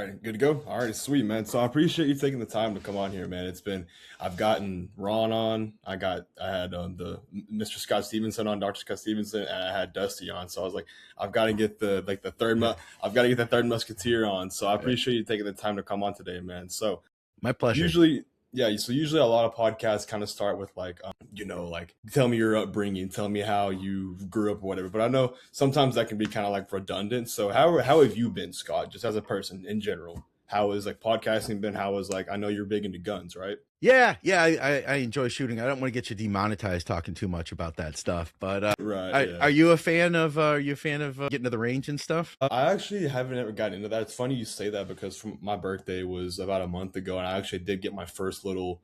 right, good to go. All right, sweet, man. So I appreciate you taking the time to come on here, man. I've gotten Ron on. I had the Mr. Scott Stevenson on, Dr. Scott Stevenson, and I had Dusty on. So I was like, I've got to get I've got to get the third Musketeer on. So I appreciate you taking the time to come on today, man. So my pleasure. Usually a lot of podcasts kind of start with like tell me your upbringing, tell me how you grew up or whatever. But I know sometimes that can be kind of like redundant. So how have you been, Scott, just as a person in general? How is like podcasting been? How is like, I know you're big into guns, right? Yeah. I enjoy shooting. I don't want to get you demonetized talking too much about that stuff, but right. Are you a fan of getting to the range and stuff? I actually haven't ever gotten into that. It's funny you say that because my birthday was about a month ago, and I actually did get my first little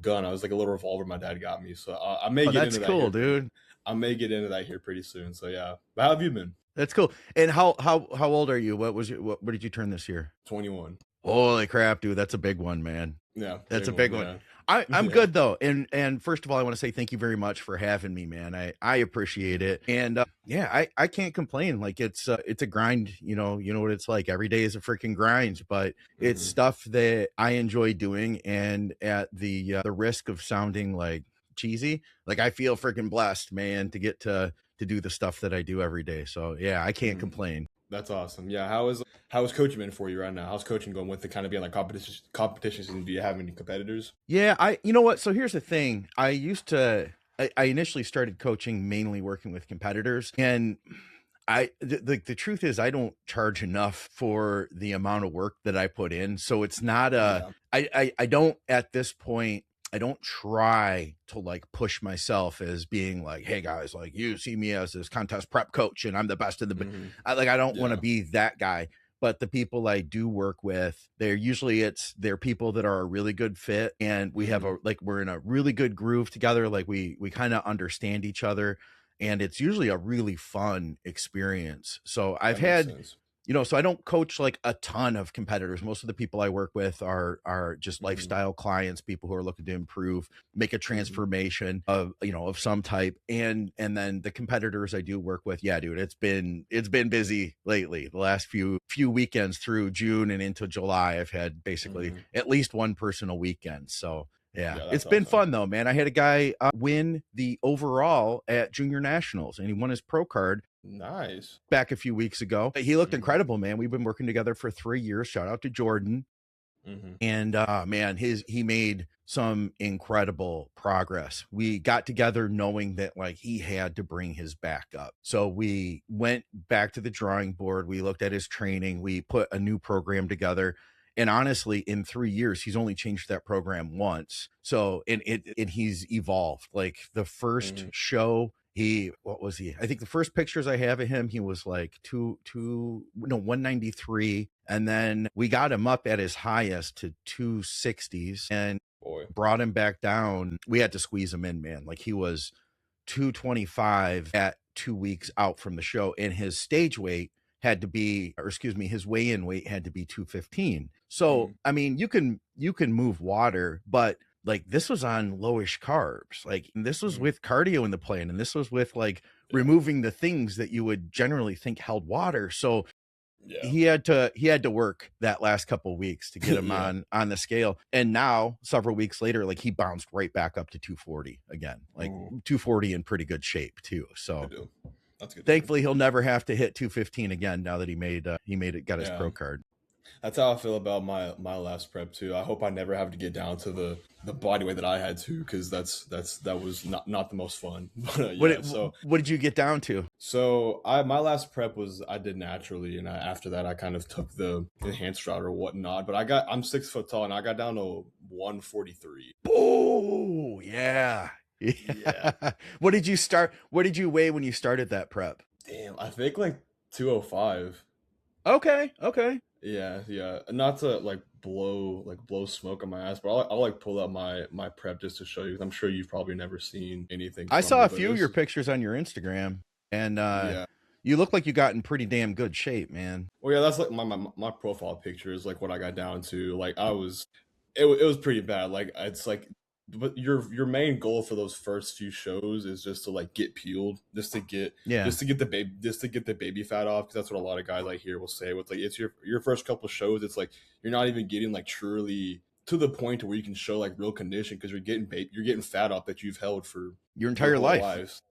gun. I was like a little revolver my dad got me, so I may get into that. That's cool, dude. I may get into that here pretty soon. So yeah, but how have you been? That's cool. And how old are you? What did you turn this year? 21. Holy crap, dude. That's a big one, man. Yeah. That's a big one. Yeah. I'm good though. And first of all, I want to say thank you very much for having me, man. I appreciate it. And I can't complain. Like it's a grind, you know what it's like. Every day is a freaking grind, but it's stuff that I enjoy doing. And at the risk of sounding like cheesy, like I feel freaking blessed, man, to get to do the stuff that I do every day. So yeah, I can't complain. That's awesome. Yeah. How is coaching been for you right now? How's coaching going with the kind of being like competitions? And do you have any competitors? Yeah, you know what? So here's the thing. I initially started coaching mainly working with competitors, and the truth is I don't charge enough for the amount of work that I put in. So it's not I don't at this point. I don't try to like push myself as being like, hey guys, like you see me as this contest prep coach and I'm the best of the, I don't want to be that guy. But the people I do work with, they're people that are a really good fit. And we have we're in a really good groove together. Like we kind of understand each other, and it's usually a really fun experience. So I've had, so I don't coach like a ton of competitors. Most of the people I work with are just lifestyle clients, people who are looking to improve, make a transformation of some type. And then the competitors I do work with, yeah, dude, it's been busy lately. The last few weekends through June and into July, I've had basically at least one personal weekend. So yeah, it's been fun though, man. I had a guy win the overall at Junior Nationals, and he won his pro card. Nice. Back a few weeks ago. He looked incredible, man. We've been working together for 3 years. Shout out to Jordan. And man, he made some incredible progress. We got together knowing that like he had to bring his back up. So we went back to the drawing board. We looked at his training. We put a new program together. And honestly, in 3 years, he's only changed that program once. So and he's evolved. Like the first show, what was he? I think the first pictures I have of him, he was like 193. And then we got him up at his highest to 260s and brought him back down. We had to squeeze him in, man. Like he was 225 at 2 weeks out from the show, and his stage weight had to be, his weigh-in weight had to be 215. So, I mean, you can move water, but like this was on lowish carbs. Like this was with cardio in the plan, and this was with like removing the things that you would generally think held water. So he had to work that last couple of weeks to get him on the scale. And now several weeks later, like he bounced right back up to 240 again, like 240 in pretty good shape too. So that's good. Thankfully he'll never have to hit 215 again now that he got his pro card. That's how I feel about my last prep too. I hope I never have to get down to the body weight that I had to, because that was not the most fun. What did you get down to? So my last prep was I did naturally, and after that I kind of took the enhanced route or whatnot. But I'm 6 foot tall, and I got down to 143. Oh yeah. What did you weigh when you started that prep? Damn, I think like 205. Okay. Yeah. Not to like blow smoke on my ass, but I'll like pull up my prep just to show you. I'm sure you've probably never seen anything. I saw a few of your pictures on your Instagram, and you look like you got in pretty damn good shape, man. Well, yeah, that's like my profile picture is like what I got down to. Like it was pretty bad. Like it's like but your main goal for those first few shows is just to like get peeled, Yeah. just to get the baby fat off, because that's what a lot of guys I hear will say with like it's your first couple shows. It's like you're not even getting like truly to the point where you can show like real condition, because you're getting fat off that you've held for Your your entire whole life. lives.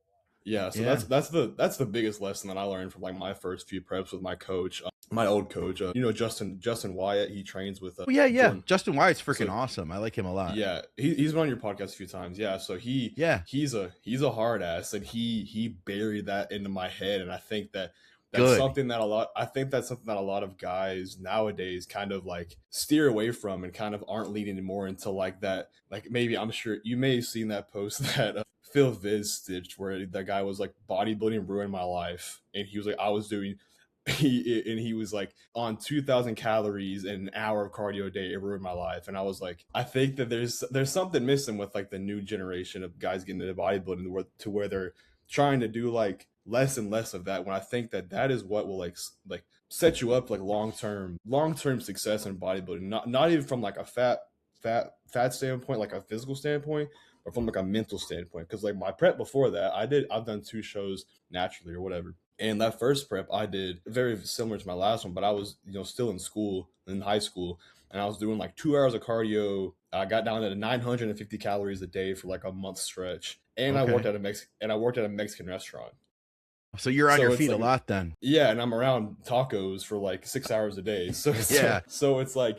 Yeah, so Yeah. that's the biggest lesson that I learned from like my first few preps with my coach, my old coach. Justin Wyatt. He trains with Oh, yeah, yeah. Jordan. Justin Wyatt's freaking So awesome. I like him a lot. yeah, he's been on your podcast a few times. Yeah, so Yeah. he's a hard ass, and he buried that into my head, and I think that's Good. something that a lot. I think that's something that a lot of guys nowadays kind of like steer away from, and kind of aren't leaning more into like that. Like maybe I'm sure you may have seen that post that Phil Viz stitched, where the guy was like, bodybuilding ruined my life, and he was like, I was doing. He was like on 2,000 calories and an hour of cardio a day. It ruined my life. And I was like, I think that there's something missing with like the new generation of guys getting into bodybuilding, to where they're trying to do like less and less of that, when I think that is what will like set you up like long term success in bodybuilding, not even from like a fat standpoint, like a physical standpoint, but from like a mental standpoint. Because like my prep before that, I've done 2 shows naturally or whatever. And that first prep I did very similar to my last one, but I was, still in high school, and I was doing like 2 hours of cardio. I got down to 950 calories a day for like a month stretch, and Okay. I worked at a Mexican restaurant. So you're on your So it's feet a like, lot then. yeah, and I'm around tacos for like 6 hours a day. Yeah. So it's like,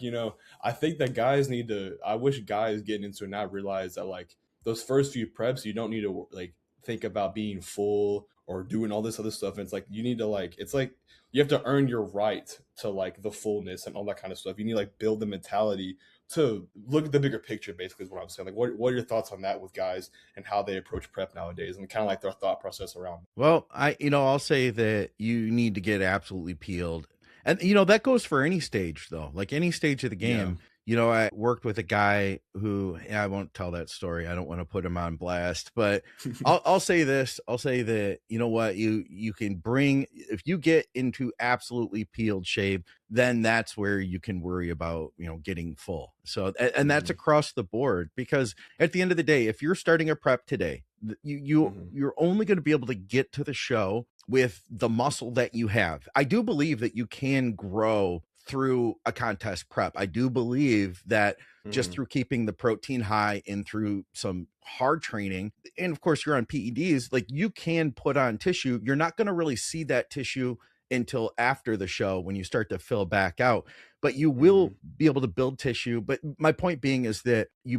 I think that guys need to. I wish guys getting into it now realize that like those first few preps, you don't need to like think about being full or doing all this other stuff. And it's like you need to like, it's like you have to earn your right to like the fullness and all that kind of stuff. You need to like build the mentality to look at the bigger picture. Basically, is what I'm saying. Like, what are your thoughts on that with guys and how they approach prep nowadays, and kind of like their thought process around it? Well, I'll say that you need to get absolutely peeled. And, that goes for any stage, though, like any stage of the Yeah. game. I worked with a guy who, yeah, I won't tell that story. I don't want to put him on blast, but I'll say this. I'll say that, what, you can bring, if you get into absolutely peeled shape, then that's where you can worry about, getting full. So, and that's Mhm. across the board, because at the end of the day, if you're starting a prep today, Mhm. you're only going to be able to get to the show with the muscle that you have. I do believe that you can grow through a contest prep. I do believe that just Mhm. through keeping the protein high and through some hard training, and of course you're on PEDs, like you can put on tissue. You're not going to really see that tissue until after the show when you start to fill back out, but you will Mhm. be able to build tissue. But my point being is that you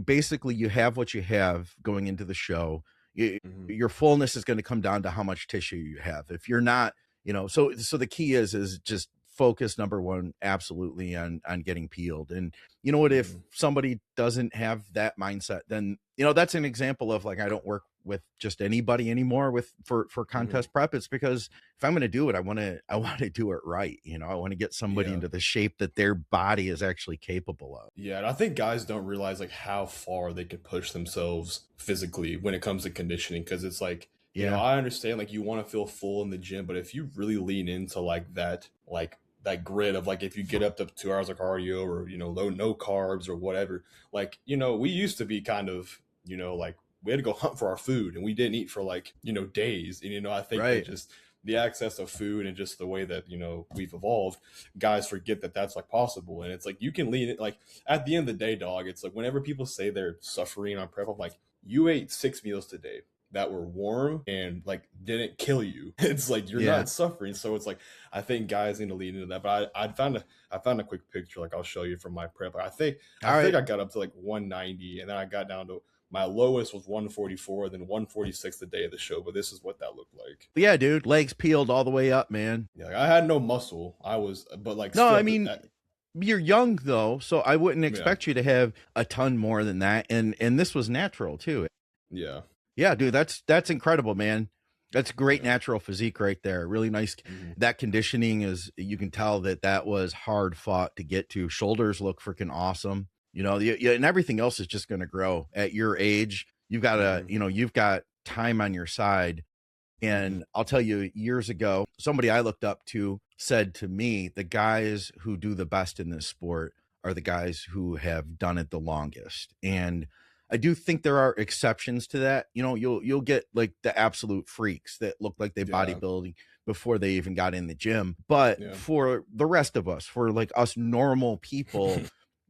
have what you have going into the show. Mhm. Your fullness is going to come down to how much tissue you have. If you're not, so the key is just focus, number one, absolutely, on getting peeled. And you know what, if Mhm. somebody doesn't have that mindset, then that's an example of like, I don't work with just anybody anymore for Mhm. contest prep. It's because if I'm going to do it, I want to do it right. I want to get somebody Yeah. into the shape that their body is actually capable of. Yeah, and I think guys don't realize like how far they can push themselves physically when it comes to conditioning, because it's like, Yeah. I understand like you want to feel full in the gym, but if you really lean into like that grid of like, if you get up to 2 hours of cardio, or low no carbs or whatever, like, we used to be kind of, like we had to go hunt for our food, and we didn't eat for like, days. And I think that Right. just the access of food and just the way that we've evolved, guys forget that that's like possible. And it's like you can lean it, like at the end of the day, dog, it's like whenever people say they're suffering on prep, I'm like, you ate 6 meals today that were warm and like didn't kill you. It's like you're Yeah. not suffering. So it's like I think guys need to lean into that. But I found a quick picture, like I'll show you from my prep. I All think right. I got up to like 190, and then I got down to my lowest was 144, then 146 the day of the show. But this is what that looked like. Yeah, dude, legs peeled all the way up, man. Yeah, like, I had no muscle. I was, but like No, I still, mean, you're young though, so I wouldn't yeah, expect you to have a ton more than that. And this was natural too. yeah, Yeah, dude, that's incredible, man. That's great yeah. natural physique right there. Really nice. Hmm. That conditioning is, you can tell that was hard fought to get to. Shoulders look freaking awesome. And everything else is just going to grow at your age. Hmm. You've got time on your side. Hmm. And I'll tell you, years ago, somebody I looked up to said to me, the guys who do the best in this sport are the guys who have done it the longest. And I do think there are exceptions to that. You know, you'll get like the absolute freaks that look like they Yeah. bodybuilding before they even got in the gym. But Yeah. for the rest of us, for like us normal people,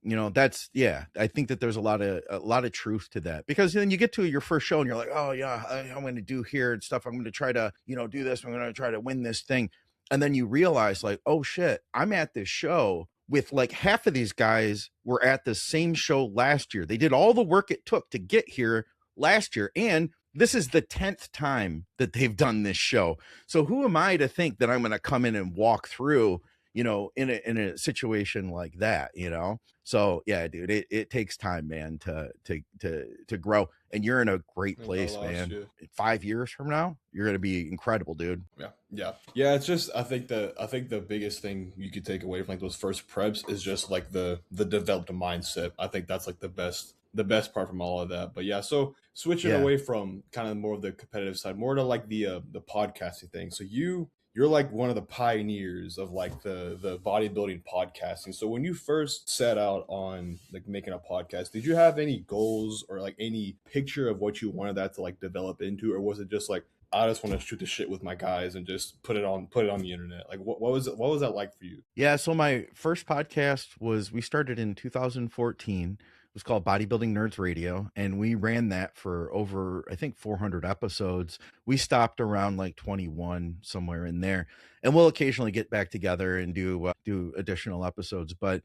you know, that's, yeah, I think that there's a lot of truth to that, because then you get to your first show and you're like, oh yeah, I'm going to do here and stuff. I'm going to try to, you know, do this. I'm going to try to win this thing. And then you realize like, oh shit, I'm at this show with like half of these guys were at the same show last year. They did all the work it took to get here last year. And this is the 10th time that they've done this show. So who am I to think that I'm going to come in and walk through, you know, in a situation like that, you know? So yeah, dude, it takes time, man, to grow. And you're in a great place, man. 5 years from now, you're going to be incredible, dude. Yeah. It's just, I think the biggest thing you could take away from like those first preps is just like the developed mindset. I think that's like the best part from all of that. But yeah, so switching Yeah. away from kind of more of the competitive side, more to like the podcasting thing. So you're like one of the pioneers of like the bodybuilding podcasting. So when you first set out on like making a podcast, did you have any goals or like any picture of what you wanted that to like develop into, or was it just like, I just want to shoot the shit with my guys and just put it on the internet? Like what was it? What was that like for you? Yeah, so my first podcast we started in 2014. It was called Bodybuilding Nerds Radio, and we ran that for over, I think, 400 episodes. We stopped around like 21, somewhere in there, and we'll occasionally get back together and do additional episodes. But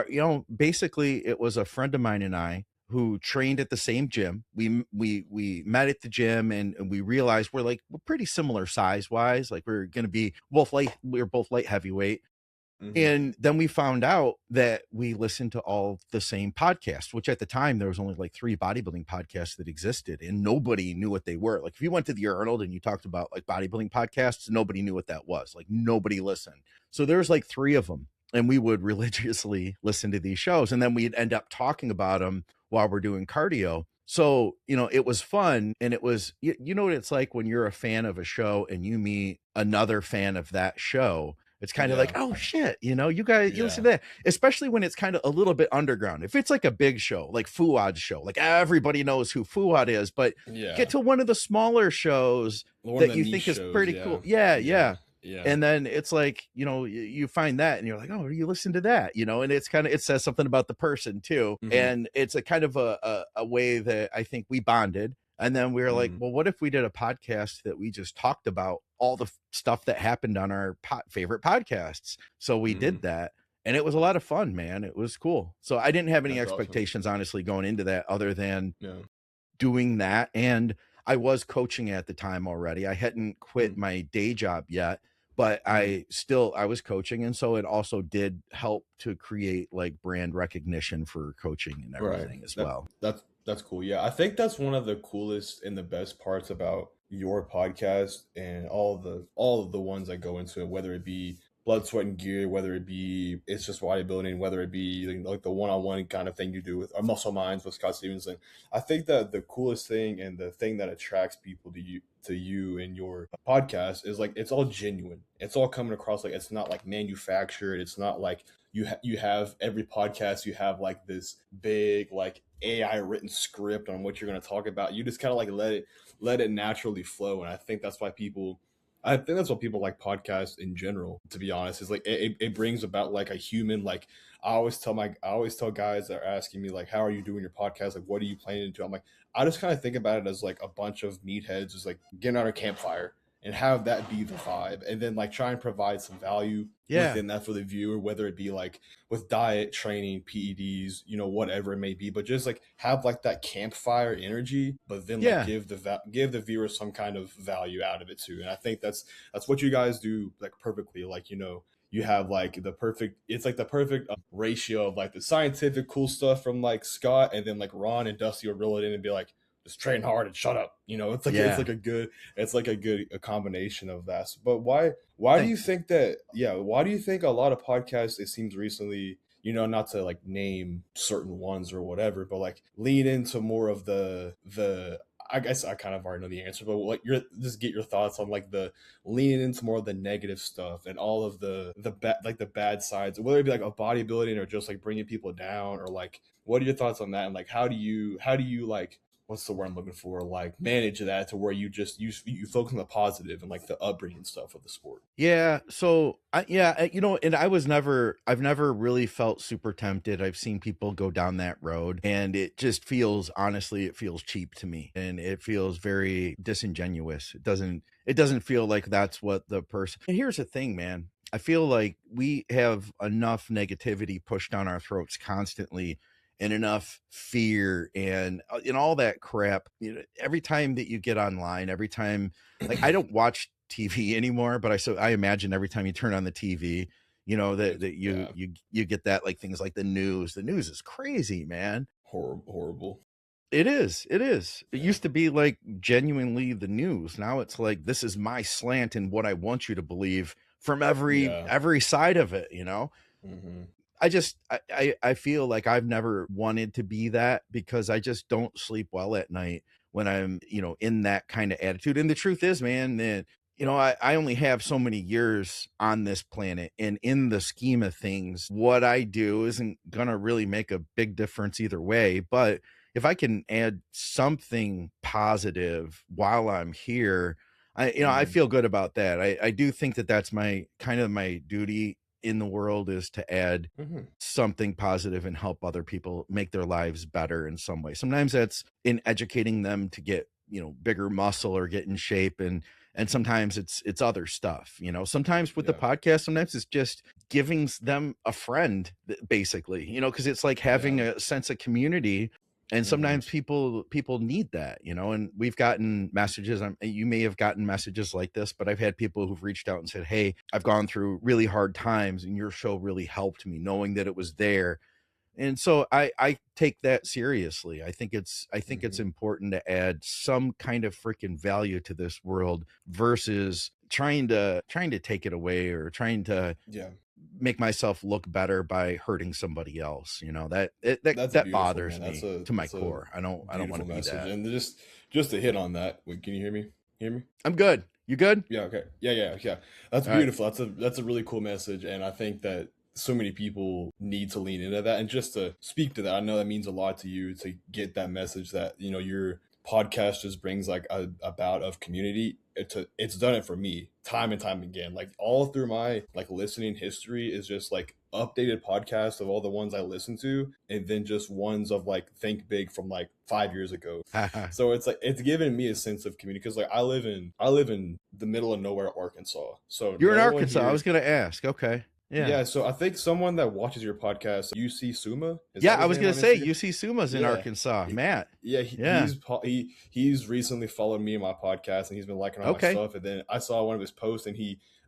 you know, basically, it was a friend of mine and I who trained at the same gym. We met at the gym, and we realized we're pretty similar size wise. Like we're going to be both light. We're both light heavyweight. And then we found out that we listened to all the same podcasts, which at the time there was only like 3 bodybuilding podcasts that existed, and nobody knew what they were. Like if you went to the Arnold and you talked about like bodybuilding podcasts, nobody knew what that was. Like nobody listened. So there's like 3 of them, and we would religiously listen to these shows, and then we'd end up talking about them while we're doing cardio. So, you know, it was fun. And it was, you know what it's like when you're a fan of a show and you meet another fan of that show. It's kind of like, oh shit, you know, you guys, you listen to that, especially when it's kind of a little bit underground. If it's like a big show, like Fuad's show, like everybody knows who Fuad is, but get to one of the smaller shows that you think is pretty cool. Yeah. And then it's like, you know, you find that and you're like, oh, you listen to that, you know, and it's kind of, it says something about the person too. And it's a kind of a way that I think we bonded. And then we were like, well, what if we did a podcast that we just talked about all the stuff that happened on our favorite podcasts? So we did that, and it was a lot of fun, man. It was cool. So I didn't have any expectations, honestly, going into that other than doing that. And I was coaching at the time already. I hadn't quit my day job yet, but I was coaching. And so it also did help to create like brand recognition for coaching and everything as well. That's cool. Yeah. I think that's one of the coolest and the best parts about your podcast and all of the ones that go into it, whether it be blood, sweat, and gear, whether it be it's just bodybuilding, whether it be like the one-on-one kind of thing you do with Muscle Minds with Scott Stevenson. I think that the coolest thing and the thing that attracts people to you and your podcast is like it's all genuine. It's all coming across like it's not like manufactured. It's not like you have every podcast you have like this big like AI written script on what you're going to talk about. You just kind of like let it naturally flow, and I think that's why people like podcasts in general, to be honest. Is like it brings about like a human, like I always tell guys that are asking me like, how are you doing your podcast, like what are you planning to do? I'm like, I just kind of think about it as like a bunch of meatheads just like getting on a campfire and have that be the vibe, and then like try and provide some value within that for the viewer, whether it be like with diet, training, PEDs, you know, whatever it may be, but just like have like that campfire energy, but then like give the viewer some kind of value out of it too. And I think that's what you guys do like perfectly. Like, you know, you have like it's like the perfect ratio of like the scientific cool stuff from like Scott, and then like Ron and Dusty will reel it in and be like, just train hard and shut up. You know, it's like a good combination of that. But why do you think that? Yeah, why do you think a lot of podcasts, it seems recently, you know, not to like name certain ones or whatever, but like lean into more of the I guess I kind of already know the answer, but like just get your thoughts on like the leaning into more of the negative stuff and all of the bad sides, whether it be like a bodybuilding or just like bringing people down, or like what are your thoughts on that, and like how do you like, what's the word I'm looking for, like manage that to where you focus on the positive and like the upbringing stuff of the sport. Yeah. So and I've never really felt super tempted. I've seen people go down that road, and it just feels, honestly, it feels cheap to me, and it feels very disingenuous. It doesn't feel like that's what the person. And here's the thing, man. I feel like we have enough negativity pushed down our throats constantly, and enough fear and all that crap. Every time that you get online, every time, like, I don't watch TV anymore, but I imagine every time you turn on the TV, that you Yeah, you get that, like, things like the news. The news is crazy, man. horrible. It is. It is. It Yeah, used to be like genuinely the news. Now it's like, this is my slant and what I want you to believe from yeah. every side of it. Hmm. I feel like I've never wanted to be that, because I just don't sleep well at night when I'm, in that kind of attitude. And the truth is, man, that, I only have so many years on this planet, and in the scheme of things, what I do isn't gonna really make a big difference either way. But if I can add something positive while I'm here, I Hmm. feel good about that. I do think that that's my kind of my duty in the world, is to add Hmm. something positive and help other people make their lives better in some way. Sometimes that's in educating them to get, bigger muscle or get in shape, and sometimes it's other stuff. Sometimes with the Yeah, podcast, sometimes it's just giving them a friend, basically, because it's like yeah. having a sense of community. And Hmm. sometimes people need that, and we've gotten messages. You may have gotten messages like this, but I've had people who've reached out and said, "Hey, I've gone through really hard times, and your show really helped me, knowing that it was there." And so I take that seriously. I think it's Hmm. important to add some kind of freaking value to this world, versus trying to take it away, or trying to Yeah. make myself look better by hurting somebody else. That That's beautiful, bothers man. me to my That's a core. I don't want beautiful to be message. that. And just to hit on that, wait, can you hear me? Hear me? I'm good. You good? Yeah, okay. Yeah. That's All right. beautiful. That's a really cool message, and I think that so many people need to lean into that. And just to speak to that, I know that means a lot to you to get that message that, your podcast just brings like a bout of community. It's done it for me time and time again. Like all through my like listening history is just like updated podcasts of all the ones I listen to, and then just ones of like Think Big from like 5 years ago. So it's like it's given me a sense of community, because like I live in the middle of nowhere, Arkansas. So You're in no one Arkansas. I was here. going to ask. Okay. Yeah. Yeah, so I think someone that watches your podcast, UC Suma, is Yeah, that I his was name going on to say Instagram? UC Suma's in Yeah. Arkansas. He, Matt. yeah, Yeah. he's recently followed me in my podcast, and he's been liking all my Okay. stuff. And then I saw one of his posts, and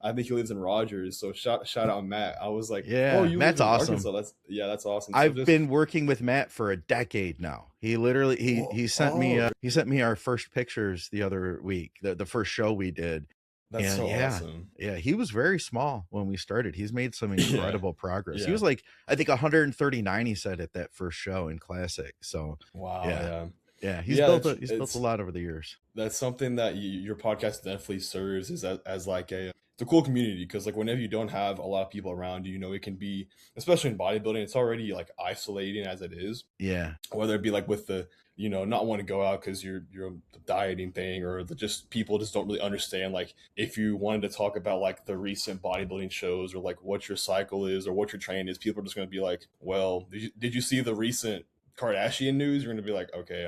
I think he lives in Rogers. So shout out Matt. I was like, oh, Yeah. you live Matt's in awesome. Arkansas? That's awesome. So I've just been working with Matt for a decade now. He literally whoa, he sent me our first pictures the other week, the first show we did. that's And so yeah, awesome. yeah, he was very small when we started. He's made some Yeah, incredible progress. He yeah. was like, I think 139, he said, at that first show in Classic. So Wow, yeah. yeah. Yeah, Yeah, he's built a lot over the years. that's something that your podcast definitely serves as like it's a cool community, because like whenever you don't have a lot of people around you, it can be, especially in bodybuilding, it's already like isolating as it is, Yeah. whether it be like with the not want to go out because you're the dieting thing, or just people just don't really understand, like if you wanted to talk about like the recent bodybuilding shows, or like what your cycle is or what your training is, people are just going to be like, well, did you see the recent Kardashian news? You're gonna be like, okay,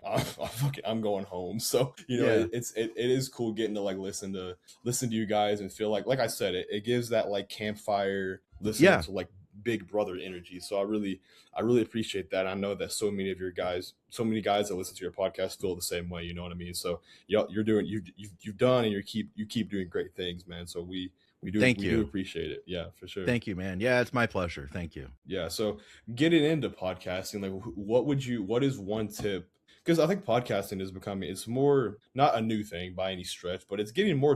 I'm going home. So Yeah. it is cool getting to like listen to you guys and feel like I said, it gives that like campfire listening Yeah. to like big brother energy. So I really appreciate that. I know that so many guys that listen to your podcast feel the same way. You know what I mean? So you're doing you've done, and you keep doing great things, man. So Thank we do you. appreciate it. Yeah, for sure. Thank you, man. Yeah, it's my pleasure. Thank you. Yeah. So getting into podcasting, like what is one tip? Because I think podcasting is becoming, it's more not a new thing by any stretch, but it's getting more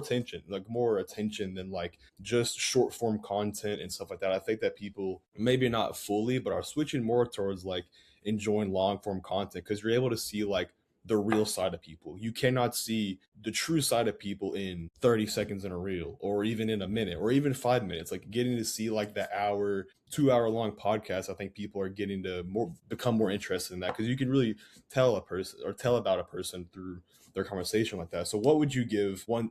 attention than like just short form content and stuff like that. I think that people, maybe not fully, but are switching more towards like enjoying long form content, because you're able to see like the real side of people. You cannot see the true side of people in 30 seconds in a reel, or even in a minute, or even 5 minutes. Like getting to see like the hour, 2 hour long podcast, I think people are getting to become more interested in that, because you can really tell a person or tell about a person through their conversation like that. So what would you give one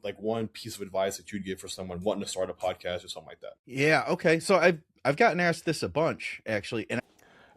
piece of advice that you'd give for someone wanting to start a podcast or something like that? Yeah. Okay. So I've gotten asked this a bunch actually, and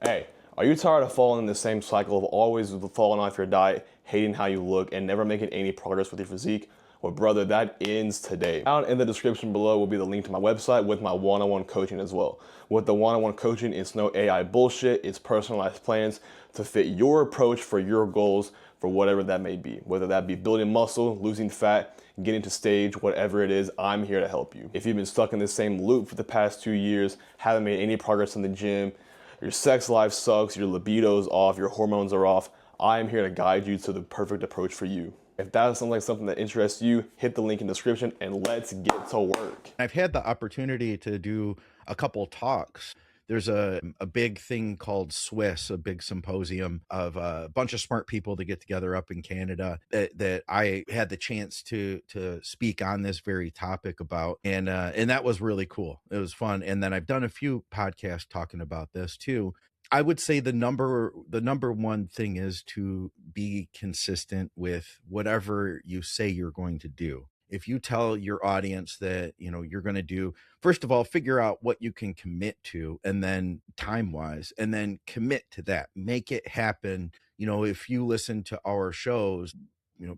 Hey, are you tired of falling in the same cycle of always falling off your diet, hating how you look, and never making any progress with your physique? Well, brother, that ends today. Down in the description below will be the link to my website with my one-on-one coaching as well. With the one-on-one coaching, it's no AI bullshit. It's personalized plans to fit your approach for your goals, for whatever that may be. Whether that be building muscle, losing fat, getting to stage, whatever it is, I'm here to help you. If you've been stuck in the same loop for the past 2 years, haven't made any progress in the gym, your sex life sucks, your libido's off, your hormones are off, I am here to guide you to the perfect approach for you. If that sounds like something that interests you, hit the link in the description and let's get to work. I've had the opportunity to do a couple talks. There's a big thing called Swiss, a big symposium of a bunch of smart people that get together up in Canada that I had the chance to speak on this very topic about, and that was really cool. It was fun. And then I've done a few podcasts talking about this too. I would say the number one thing is to be consistent with whatever you say you're going to do. If you tell your audience that, you're going to do, first of all, figure out what you can commit to, and then time wise, and then commit to that, make it happen. If you listen to our shows,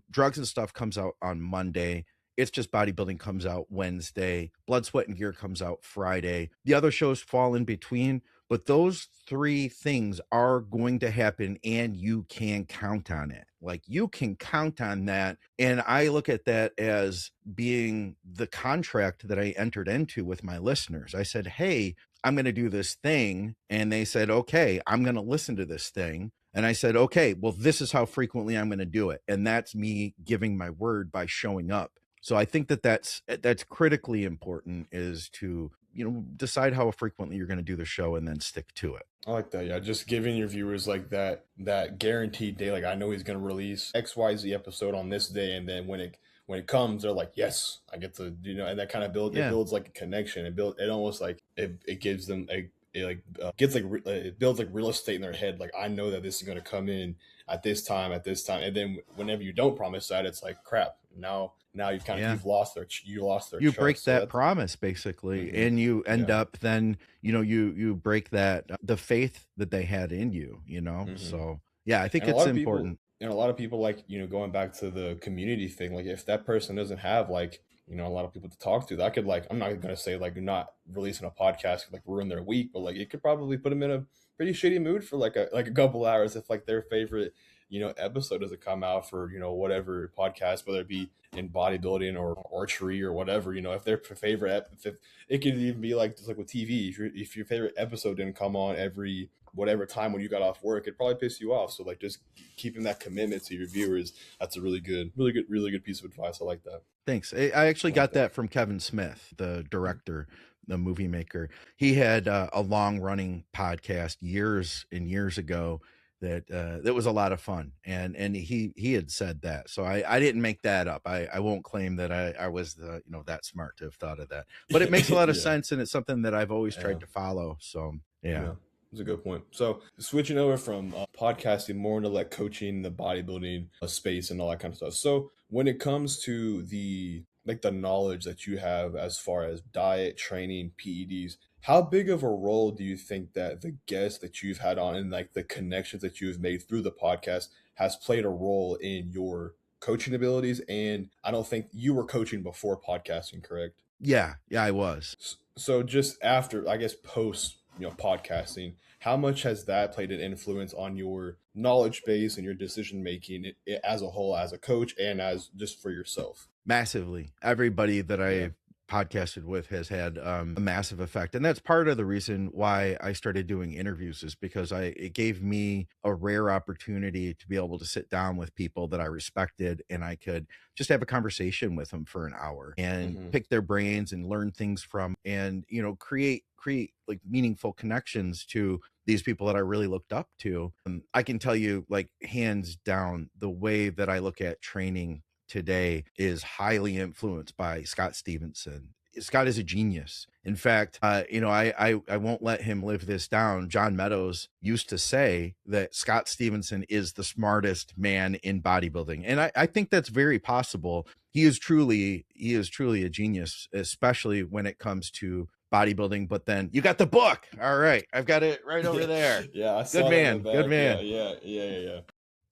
Drugs and Stuff comes out on Monday. It's Just Bodybuilding comes out Wednesday. Blood, Sweat, and Gear comes out Friday. The other shows fall in between, but those 3 things are going to happen, and you can count on it. Like, you can count on that. And I look at that as being the contract that I entered into with my listeners. I said, hey, I'm going to do this thing. And they said, okay, I'm going to listen to this thing. And I said, okay, well, this is how frequently I'm going to do it. And that's me giving my word by showing up. So I think that's critically important, is to, decide how frequently you're going to do the show and then stick to it. I like that. Yeah, just giving your viewers like that guaranteed day. Like, I know he's going to release XYZ episode on this day, and then when it comes, they're like, yes, I get to, and that kind of it builds like a connection. It almost like it gives them it builds like real estate in their head. Like, I know that this is going to come in at this time, and then whenever you don't promise that, it's like, crap. Now you kind of you've lost their you trust. Break that promise basically, and you end up then you break that the faith that they had in you. So yeah, I think it's important. And a lot of people, like, going back to the community thing, like, if that person doesn't have, like, a lot of people to talk to, that could, like, I'm not going to say like not releasing a podcast could like ruin their week, but like it could probably put them in a pretty shitty mood for like a couple hours if like their favorite episode doesn't come out for whatever podcast, whether it be in bodybuilding or archery or whatever. If their favorite, if it could even be like just like with TV, if your favorite episode didn't come on every whatever time when you got off work, it'd probably piss you off. So like just keeping that commitment to your viewers, that's a really good piece of advice. I like that. Thanks. I actually got that from Kevin Smith, the director, the movie maker. He had a long running podcast years and years ago that was a lot of fun, and he had said that. So I didn't make that up. I won't claim that I was the that smart to have thought of that, but it makes a lot of sense, and it's something that I've always tried to follow. So yeah. That's a good point. So switching over from podcasting more into like coaching, the bodybuilding space and all that kind of stuff. So when it comes to the knowledge that you have as far as diet, training, PEDs, how big of a role do you think that the guests that you've had on and like the connections that you've made through the podcast has played a role in your coaching abilities? And I don't think you were coaching before podcasting, correct? Yeah, I was. So just after, I guess, post podcasting, how much has that played an influence on your knowledge base and your decision making as a whole, as a coach and as just for yourself? Massively. Everybody that podcasted with has had a massive effect. And that's part of the reason why I started doing interviews, is because it gave me a rare opportunity to be able to sit down with people that I respected, and I could just have a conversation with them for an hour and pick their brains and learn things from, and, you know, create like meaningful connections to these people that I really looked up to. I can tell you, like, hands down, the way that I look at training today is highly influenced by Scott Stevenson. Scott is a genius. In fact, you know, I won't let him live this down. John Meadows used to say that Scott Stevenson is the smartest man in bodybuilding. And I think that's very possible. He is truly a genius, especially when it comes to bodybuilding. But then you got the book. All right, I've got it right over there. Yeah, I saw Good that man. Yeah.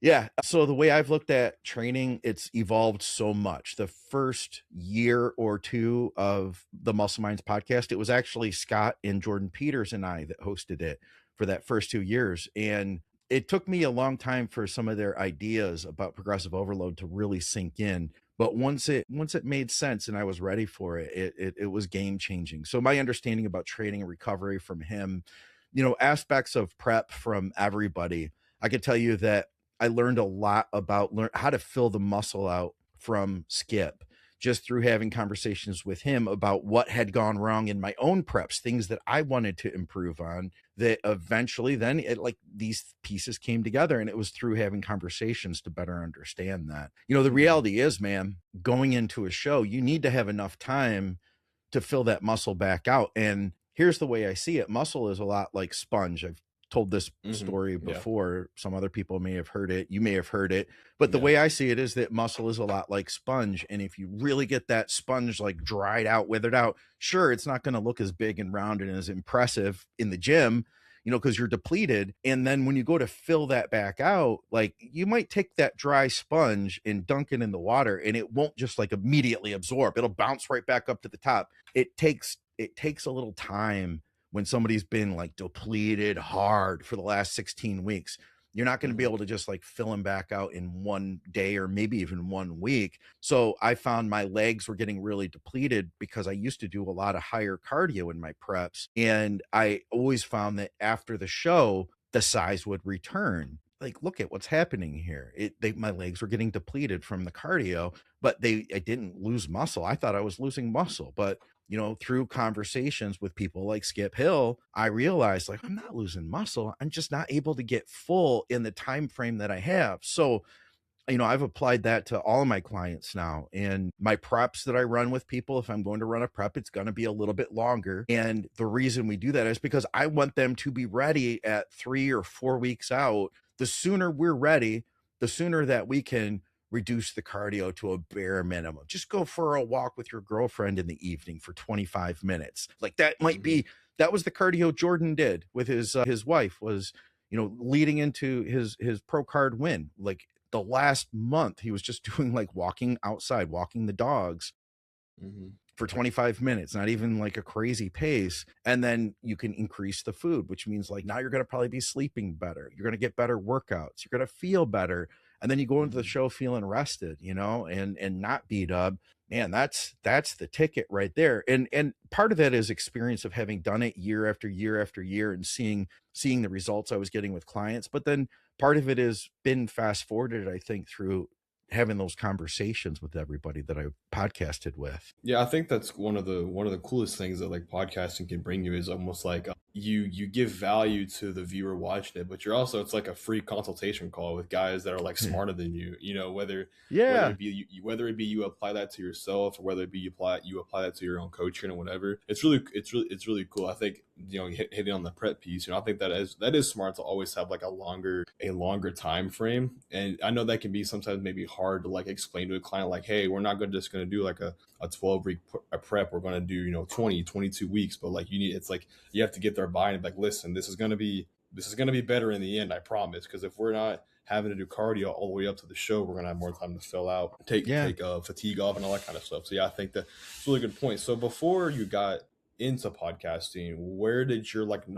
Yeah. So the way I've looked at training, it's evolved so much. The first year or two of the Muscle Minds podcast, it was actually Scott and Jordan Peters and I that hosted it for that first 2 years. And it took me a long time for some of their ideas about progressive overload to really sink in. But once it made sense and I was ready for it, it was game changing. So my understanding about training and recovery from him, you know, aspects of prep from everybody, I could tell you that I learned a lot about how to fill the muscle out from Skip, just through having conversations with him about what had gone wrong in my own preps, things that I wanted to improve on, that eventually then these pieces came together. And it was through having conversations to better understand that. You know, the reality is, man, going into a show, you need to have enough time to fill that muscle back out. And here's the way I see it. Muscle is a lot like sponge. I've told this story before. Some other people may have heard it. You may have heard it. But the way I see it is that muscle is a lot like sponge. And if you really get that sponge like dried out, withered out, sure, it's not going to look as big and round and as impressive in the gym, you know, because you're depleted. And then when you go to fill that back out, like, you might take that dry sponge and dunk it in the water, and it won't just like immediately absorb. It'll bounce right back up to the top. It takes a little time. When somebody's been like depleted hard for the last 16 weeks, you're not going to be able to just like fill them back out in one day or maybe even 1 week. So I found my legs were getting really depleted because I used to do a lot of higher cardio in my preps. And I always found that after the show, the size would return. Like, look at what's happening here. My legs were getting depleted from the cardio, but I didn't lose muscle. I thought I was losing muscle, but you know, through conversations with people like Skip Hill, I realized, like, I'm not losing muscle. I'm just not able to get full in the time frame that I have. So, you know, I've applied that to all of my clients now. And my preps that I run with people, if I'm going to run a prep, it's going to be a little bit longer. And the reason we do that is because I want them to be ready at 3 or 4 weeks out. The sooner we're ready, the sooner that we can reduce the cardio to a bare minimum. Just go for a walk with your girlfriend in the evening for 25 minutes. Like, that might be, that was the cardio Jordan did with his wife, was, you know, leading into his pro card win. Like, the last month, he was just doing like walking outside, walking the dogs for 25 minutes, not even like a crazy pace. And then you can increase the food, which means like now you're going to probably be sleeping better. You're going to get better workouts. You're going to feel better. And then you go into the show feeling rested, you know, and not beat up. Man, that's the ticket right there. And part of that is experience of having done it year after year after year and seeing the results I was getting with clients. But then part of it has been fast forwarded, I think, through having those conversations with everybody that I podcasted with. Yeah, I think that's one of the coolest things that like podcasting can bring you, is almost like you give value to the viewer watching it, but you're also, it's like a free consultation call with guys that are like smarter than you. You know, whether it be you apply that to yourself, or whether it be you apply that to your own coaching or whatever. It's really cool. I think, you know, hitting on the prep piece, you know, I think that is smart to always have like a longer time frame. And I know that can be sometimes maybe hard to like explain to a client, like, hey, we're not just going to do like a 12-week prep. We're going to do, you know, 22 weeks, but like it's like you have to get their buy-in, like, listen, this is going to be better in the end, I promise. Because if we're not having to do cardio all the way up to the show, we're going to have more time to fill out, take fatigue off and all that kind of stuff. So yeah, I think that's a really good point. So before you got into podcasting, where did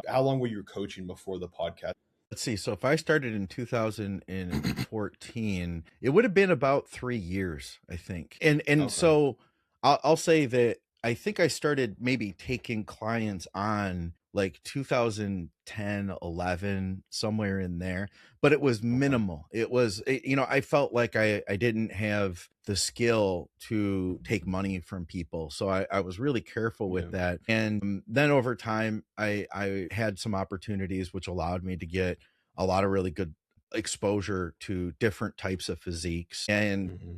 how long were you coaching before the podcast? Let's see. So if I started in 2014, it would have been about 3 years, I think. And okay. So I'll say that I think I started maybe taking clients on like 2010, 11, somewhere in there, but it was Okay. minimal. It was, you know, I felt like I didn't have the skill to take money from people. So I was really careful with Yeah. that. And then over time, I had some opportunities which allowed me to get a lot of really good exposure to different types of physiques. And Hmm.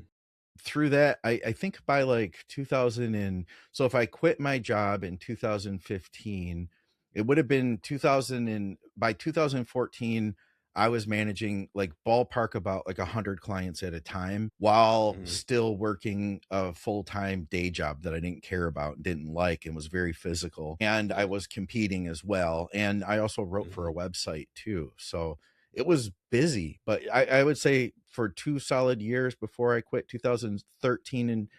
through that, I think by like 2000 and so if I quit my job in 2015, it would have been 2000 and by 2014, I was managing like ballpark about like 100 clients at a time while Hmm. still working a full-time day job that I didn't care about and didn't like and was very physical. And I Yeah. was competing as well. And I also wrote for Hmm. a website too. So it was busy, but I would say for 2 solid years before I quit 2013 and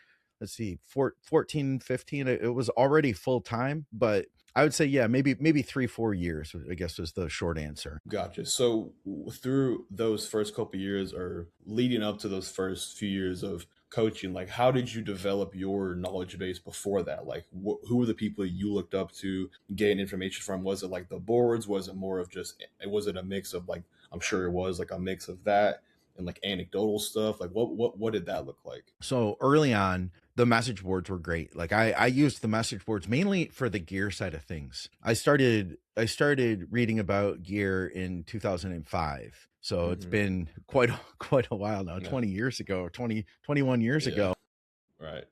let's see, 14, 15, it was already full time, but I would say, yeah, maybe 3, 4 years, I guess is the short answer. Gotcha. So through those first couple years or leading up to those first few years of coaching, like how did you develop your knowledge base before that? Like who were the people you looked up to gain information from? Was it like the boards? Was it more of just, was it a mix of like, I'm sure it was like a mix of that and like anecdotal stuff? Like what did that look like? So early on, the message boards were great. Like I used the message boards mainly for the gear side of things. I started reading about gear in 2005. So it's Hmm. been quite a while now, Yeah. 20 years ago, 21 years Yeah. ago. Right.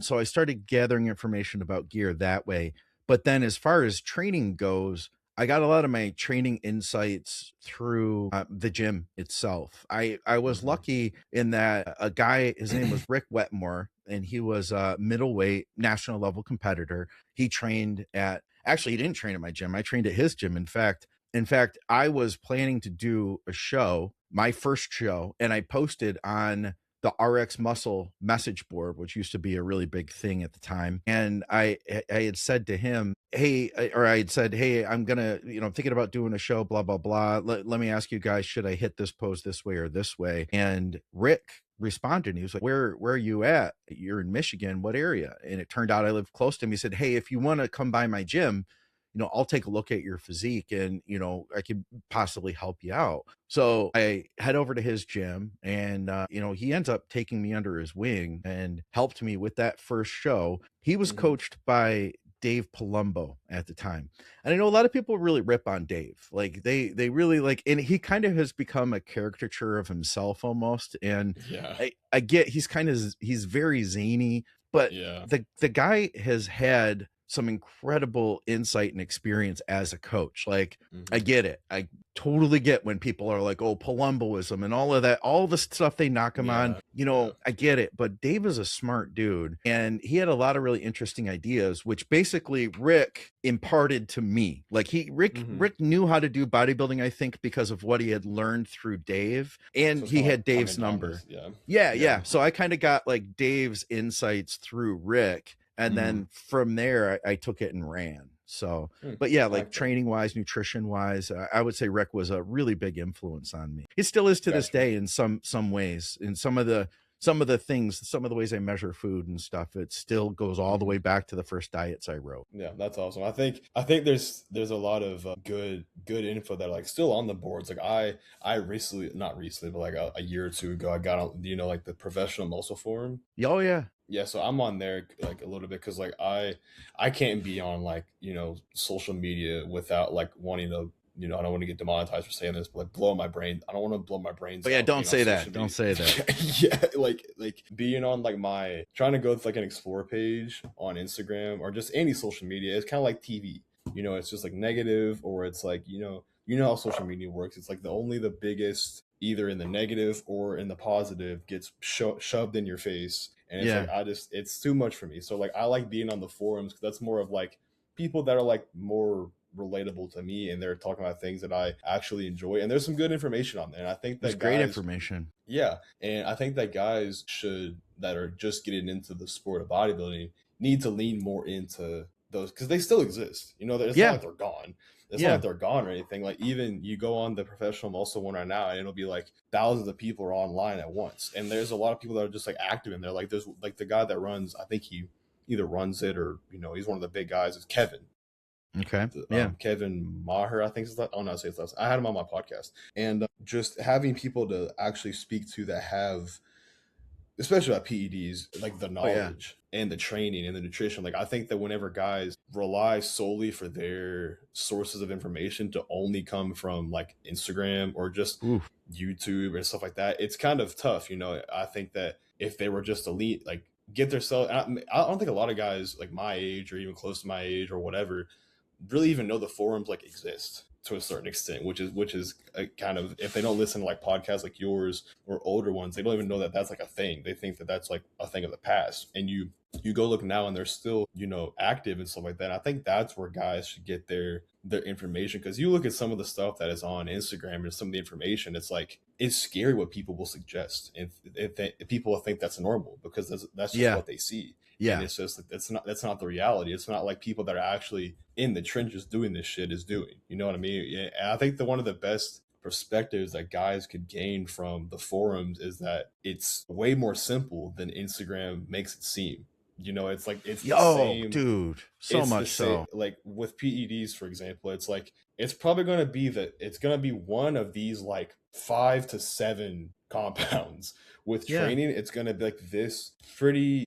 So I started gathering information about gear that way. But then as far as training goes, I got a lot of my training insights through the gym itself. I was Hmm. lucky in that a guy, his name was Rick Wetmore, and he was a middleweight national level competitor. He trained at, actually, he didn't train at my gym. I trained at his gym. In fact, I was planning to do a show, my first show, and I posted on the RX Muscle message board, which used to be a really big thing at the time. And I had said to him, hey, or I had said, hey, I'm gonna, I'm thinking about doing a show, blah blah blah. Let me ask you guys, should I hit this pose this way or this way? And Rick responded. He was like, where are you at? You're in Michigan. What area? And it turned out I lived close to him. He said, hey, if you want to come by my gym, I'll take a look at your physique and, I could possibly help you out. So I head over to his gym and, he ends up taking me under his wing and helped me with that first show. He was Hmm. coached by Dave Palumbo at the time. And I know a lot of people really rip on Dave. Like they really like, and he kind of has become a caricature of himself almost. And Yeah. I get he's very zany, but Yeah. the guy has had some incredible insight and experience as a coach. Like I Hmm. get it. I totally get when people are like, oh, Palumboism and all of that, all the stuff they knock him on, Yeah. Yeah. I get it. But Dave is a smart dude and he had a lot of really interesting ideas, which basically Rick imparted to me. Like Hmm. Rick knew how to do bodybuilding, I think, because of what he had learned through Dave. So And it's he kind of had like Dave's coming down number. this. Yeah. Yeah, Yeah. yeah. So I kind of got like Dave's insights through Rick. And Hmm. then from there, I took it and ran. So, Hmm. but yeah, I like like that. training wise, nutrition wise, I would say Rick was a really big influence on me. It still is to this Gotcha. day in some ways. In some of the things, some of the ways I measure food and stuff, it still goes all the Hmm. way back to the first diets I wrote. Yeah, that's awesome. I think there's a lot of good info that are like still on the boards. Like I recently, not recently, but like a year or two ago, I got on, like the professional muscle forum. Oh yeah, Yeah, so I'm on there like a little bit because like I can't be on like social media without like wanting to, I don't want to get demonetized for saying this, but like blow my brain. I don't want to blow my brains but yeah, out don't being on say social that. Don't media. say that. Yeah, like being on like my trying to go to like an explore page on Instagram or just any social media. It's kind of like TV. It's just like negative or it's like you know how social media works. It's like the biggest either in the negative or in the positive gets shoved in your face and it's like Yeah, it's too much for me. So like I like being on the forums because that's more of like people that are like more relatable to me and they're talking about things that I actually enjoy and there's some good information on there and I think there's that great guys information. yeah, and I think that guys should that are just getting into the sport of bodybuilding need to lean more into those because they still exist. It's not Yeah, like they're gone. It's not like yeah. they're gone or anything. Like even you go on the professional muscle one right now, and it'll be like thousands of people are online at once, and there's a lot of people that are just like active in there. Like there's like the guy that runs. I think either runs it or, he's one of the big guys. It's Kevin. Okay. Yeah. Kevin Maher, I think is that. Oh no, say it's last. I had him on my podcast, and just having people to actually speak to that have, especially about PEDs, like the knowledge and the training and the nutrition. Like I think that whenever guys rely solely for their sources of information to only come from like Instagram or just YouTube and stuff like that, it's kind of tough. I think that if they were just elite, like get themselves, I don't think a lot of guys like my age or even close to my age or whatever really even know the forums like exist to a certain extent, which is a kind of, if they don't listen to like podcasts like yours or older ones, they don't even know that that's like a thing. They think that that's like a thing of the past, and you go look now and they're still active and stuff like that. And I think that's where guys should get their information, because you look at some of the stuff that is on Instagram and some of the information, it's like, it's scary what people will suggest, and if people will think that's normal because that's just what they see. Yeah. And it's just, that's not the reality. It's not like people that are actually in the trenches doing this shit is doing. You know what I mean? Yeah. And I think that one of the best perspectives that guys could gain from the forums is that it's way more simple than Instagram makes it seem. It's like, it's the same, dude, so much so. Like with PEDs, for example, it's like, it's probably going to be it's going to be one of these like 5 to 7 compounds. With training, it's going to be like this pretty,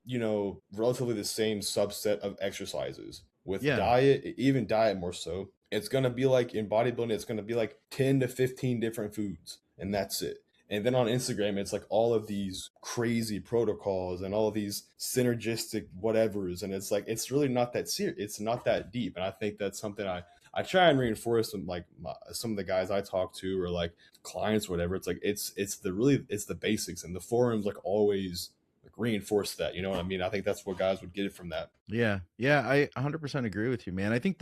relatively the same subset of exercises. With diet, even diet more so, it's going to be like in bodybuilding, it's going to be like 10 to 15 different foods, and that's it. And then on Instagram, it's like all of these crazy protocols and all of these synergistic whatevers. And it's like, it's really not that serious. It's not that deep. And I think that's something I try and reinforce with like some of the guys I talk to or like clients or whatever. It's like, it's the basics, and the forums like always like reinforce that, you know what I mean? I think that's what guys would get it from that. Yeah. I 100% agree with you, man. I think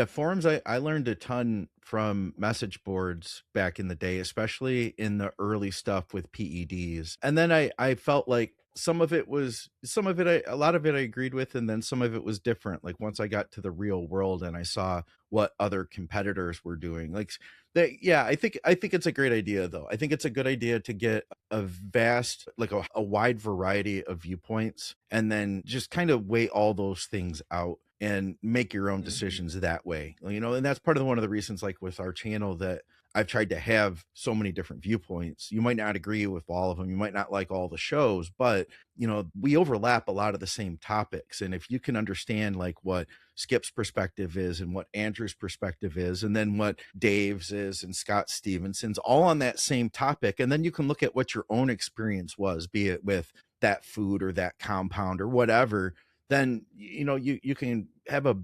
forums, I learned a ton from message boards back in the day, especially in the early stuff with PEDs. And then I felt like a lot of it I agreed with, and then some of it was different. Like once I got to the real world and I saw what other competitors were doing, like that. Yeah, I think it's a great idea though. I think it's a good idea to get a vast, like a wide variety of viewpoints, and then just kind of weigh all those things out and make your own decisions that way. And that's part of one of the reasons, like with our channel, that I've tried to have so many different viewpoints. You might not agree with all of them. You might not like all the shows, but we overlap a lot of the same topics. And if you can understand like what Skip's perspective is and what Andrew's perspective is, and then what Dave's is and Scott Stevenson's, all on that same topic. And then you can look at what your own experience was, be it with that food or that compound or whatever, then, you can have a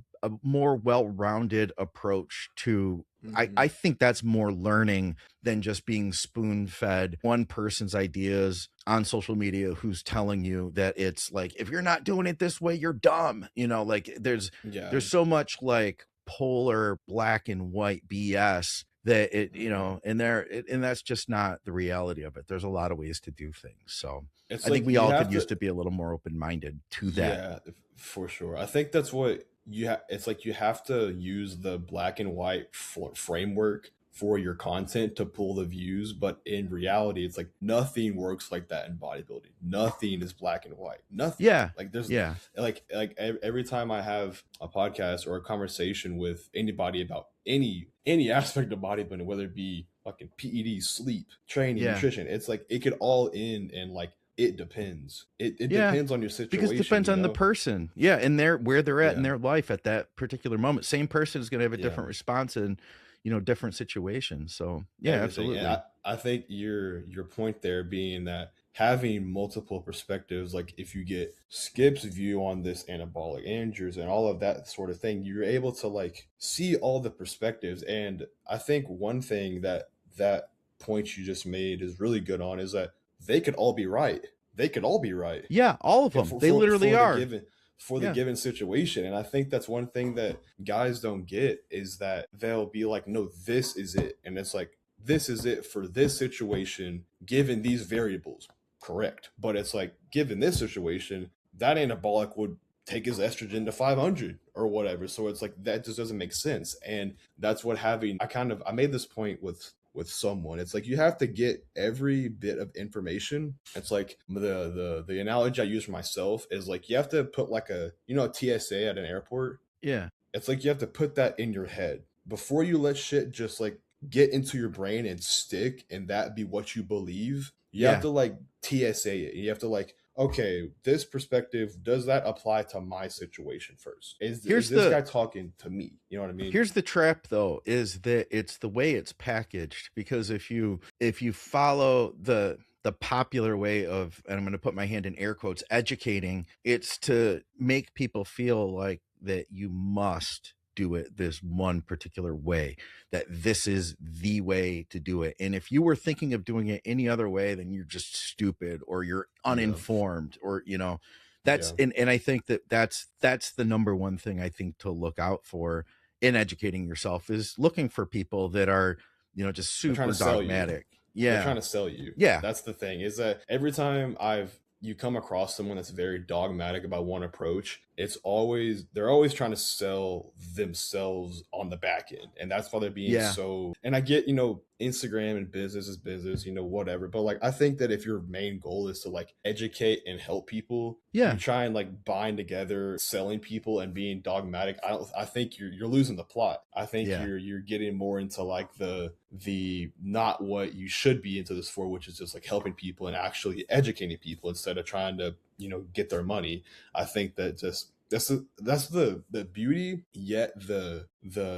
more well-rounded approach to, I think that's more learning than just being spoon-fed one person's ideas on social media who's telling you that it's like, if you're not doing it this way, you're dumb. Like there's so much like polar black and white BS that and that's just not the reality of it. There's a lot of ways to do things. So I think we all could use to be a little more open-minded to that. Yeah, for sure. I think that's what it's like, you have to use the black and white framework for your content to pull the views, but in reality, it's like nothing works like that in bodybuilding. Nothing is black and white. Nothing. Yeah. Like there's like every time I have a podcast or a conversation with anybody about any aspect of bodybuilding, whether it be fucking PED, sleep, training, nutrition, it's like it could all end in like, it depends. It depends on your situation. Because it depends on the person. Yeah. And where they're at in their life at that particular moment. Same person is going to have a different response in, different situations. So absolutely. And I think your point there being that having multiple perspectives, like if you get Skip's view on this anabolic, Andrew's, and all of that sort of thing, you're able to like see all the perspectives. And I think one thing that point you just made is really good on is that they could all be right. They could all be right. Yeah, all of them. They literally are. The given situation. And I think that's one thing that guys don't get, is that they'll be like, no, this is it. And it's like, this is it for this situation, given these variables. Correct. But it's like, given this situation, that anabolic would take his estrogen to 500 or whatever. So it's like, that just doesn't make sense. And that's what I made this point with with someone. It's like you have to get every bit of information. It's like the analogy I use for myself is like you have to put like a TSA at an airport. Yeah. It's like you have to put that in your head before you let shit just like get into your brain and stick and that be what you believe. You have to like TSA it. You have to like, okay, this perspective, does that apply to my situation first? Is this guy talking to me? You know what I mean? Here's the trap though, is that it's the way it's packaged. Because if you follow the popular way of, and I'm going to put my hand in air quotes, educating, it's to make people feel like that you must do it this one particular way, that this is the way to do it. And if you were thinking of doing it any other way, then you're just stupid or you're uninformed or, that's, and I think that's the number one thing I think to look out for in educating yourself is looking for people that are, just super dogmatic. Yeah. They're trying to sell you. Yeah. That's the thing, is that every time you come across someone that's very dogmatic about one approach, they're always trying to sell themselves on the back end. And that's why they're being so, and I get, Instagram and business is business, whatever. But like, I think that if your main goal is to like educate and help people, you try and like bind together selling people and being dogmatic. I think you're losing the plot. I think you're getting more into like the not what you should be into this for, which is just like helping people and actually educating people instead of trying to, get their money. I think that just that's the beauty, yet the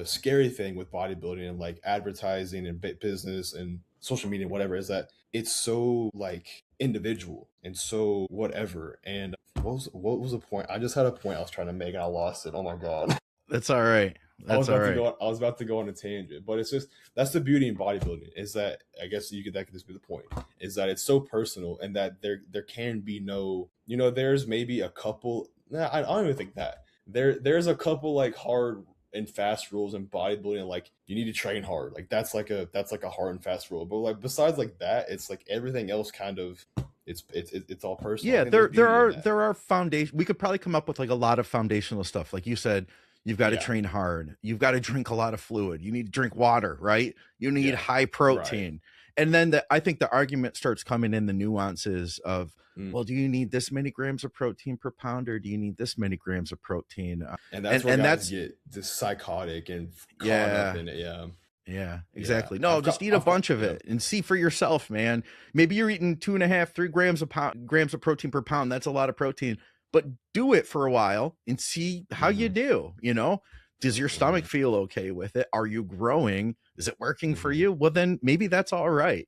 scary thing with bodybuilding and like advertising and business and social media and whatever is that it's so like individual and so whatever. And what was the point? I just had a point I was trying to make and I lost it. Oh my god. That's all right. I was about to go on a tangent, but it's just, that's the beauty in bodybuilding, is that I guess that could just be the point, is that it's so personal and that there can be no, there's maybe a couple, I don't even think that there's a couple like hard and fast rules in bodybuilding, like you need to train hard, like that's like a hard and fast rule, but like besides like that, it's like everything else kind of it's all personal. Yeah, there are foundation. We could probably come up with like a lot of foundational stuff, like you said. You've got to train hard. You've got to drink a lot of fluid. You need to drink water, right? You need high protein. Right. And then I think the argument starts coming in the nuances of, well, do you need this many grams of protein per pound, or do you need this many grams of protein? And that's where guys get this psychotic and caught up in it. Yeah, exactly. No, just eat a bunch of it and see for yourself, man. Maybe you're eating 2.5-3 grams of protein per pound. That's a lot of protein. But do it for a while and see how you do. Does your stomach feel okay with it? Are you growing? Is it working for you? Well, then maybe that's all right,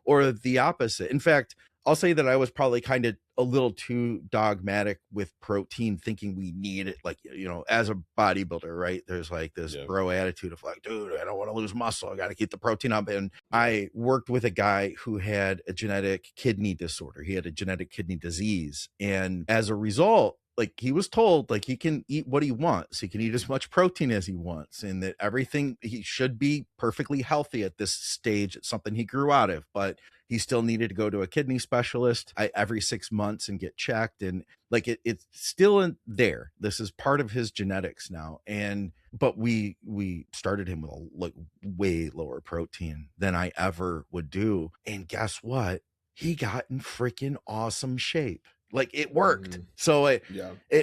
or the opposite. In fact, I'll say that I was probably kind of a little too dogmatic with protein, thinking we need it. Like, as a bodybuilder, right? There's like this bro attitude of like, dude, I don't want to lose muscle. I got to keep the protein up. And I worked with a guy who had a genetic kidney disorder. He had a genetic kidney disease. And as a result, like he was told, like he can eat what he wants. He can eat as much protein as he wants, and that everything, he should be perfectly healthy at this stage. It's something he grew out of, but he still needed to go to a kidney specialist every 6 months and get checked. And like, it's still in there. This is part of his genetics now. But we started him with a like way lower protein than I ever would do. And guess what? He got in freaking awesome shape. Like it worked. So it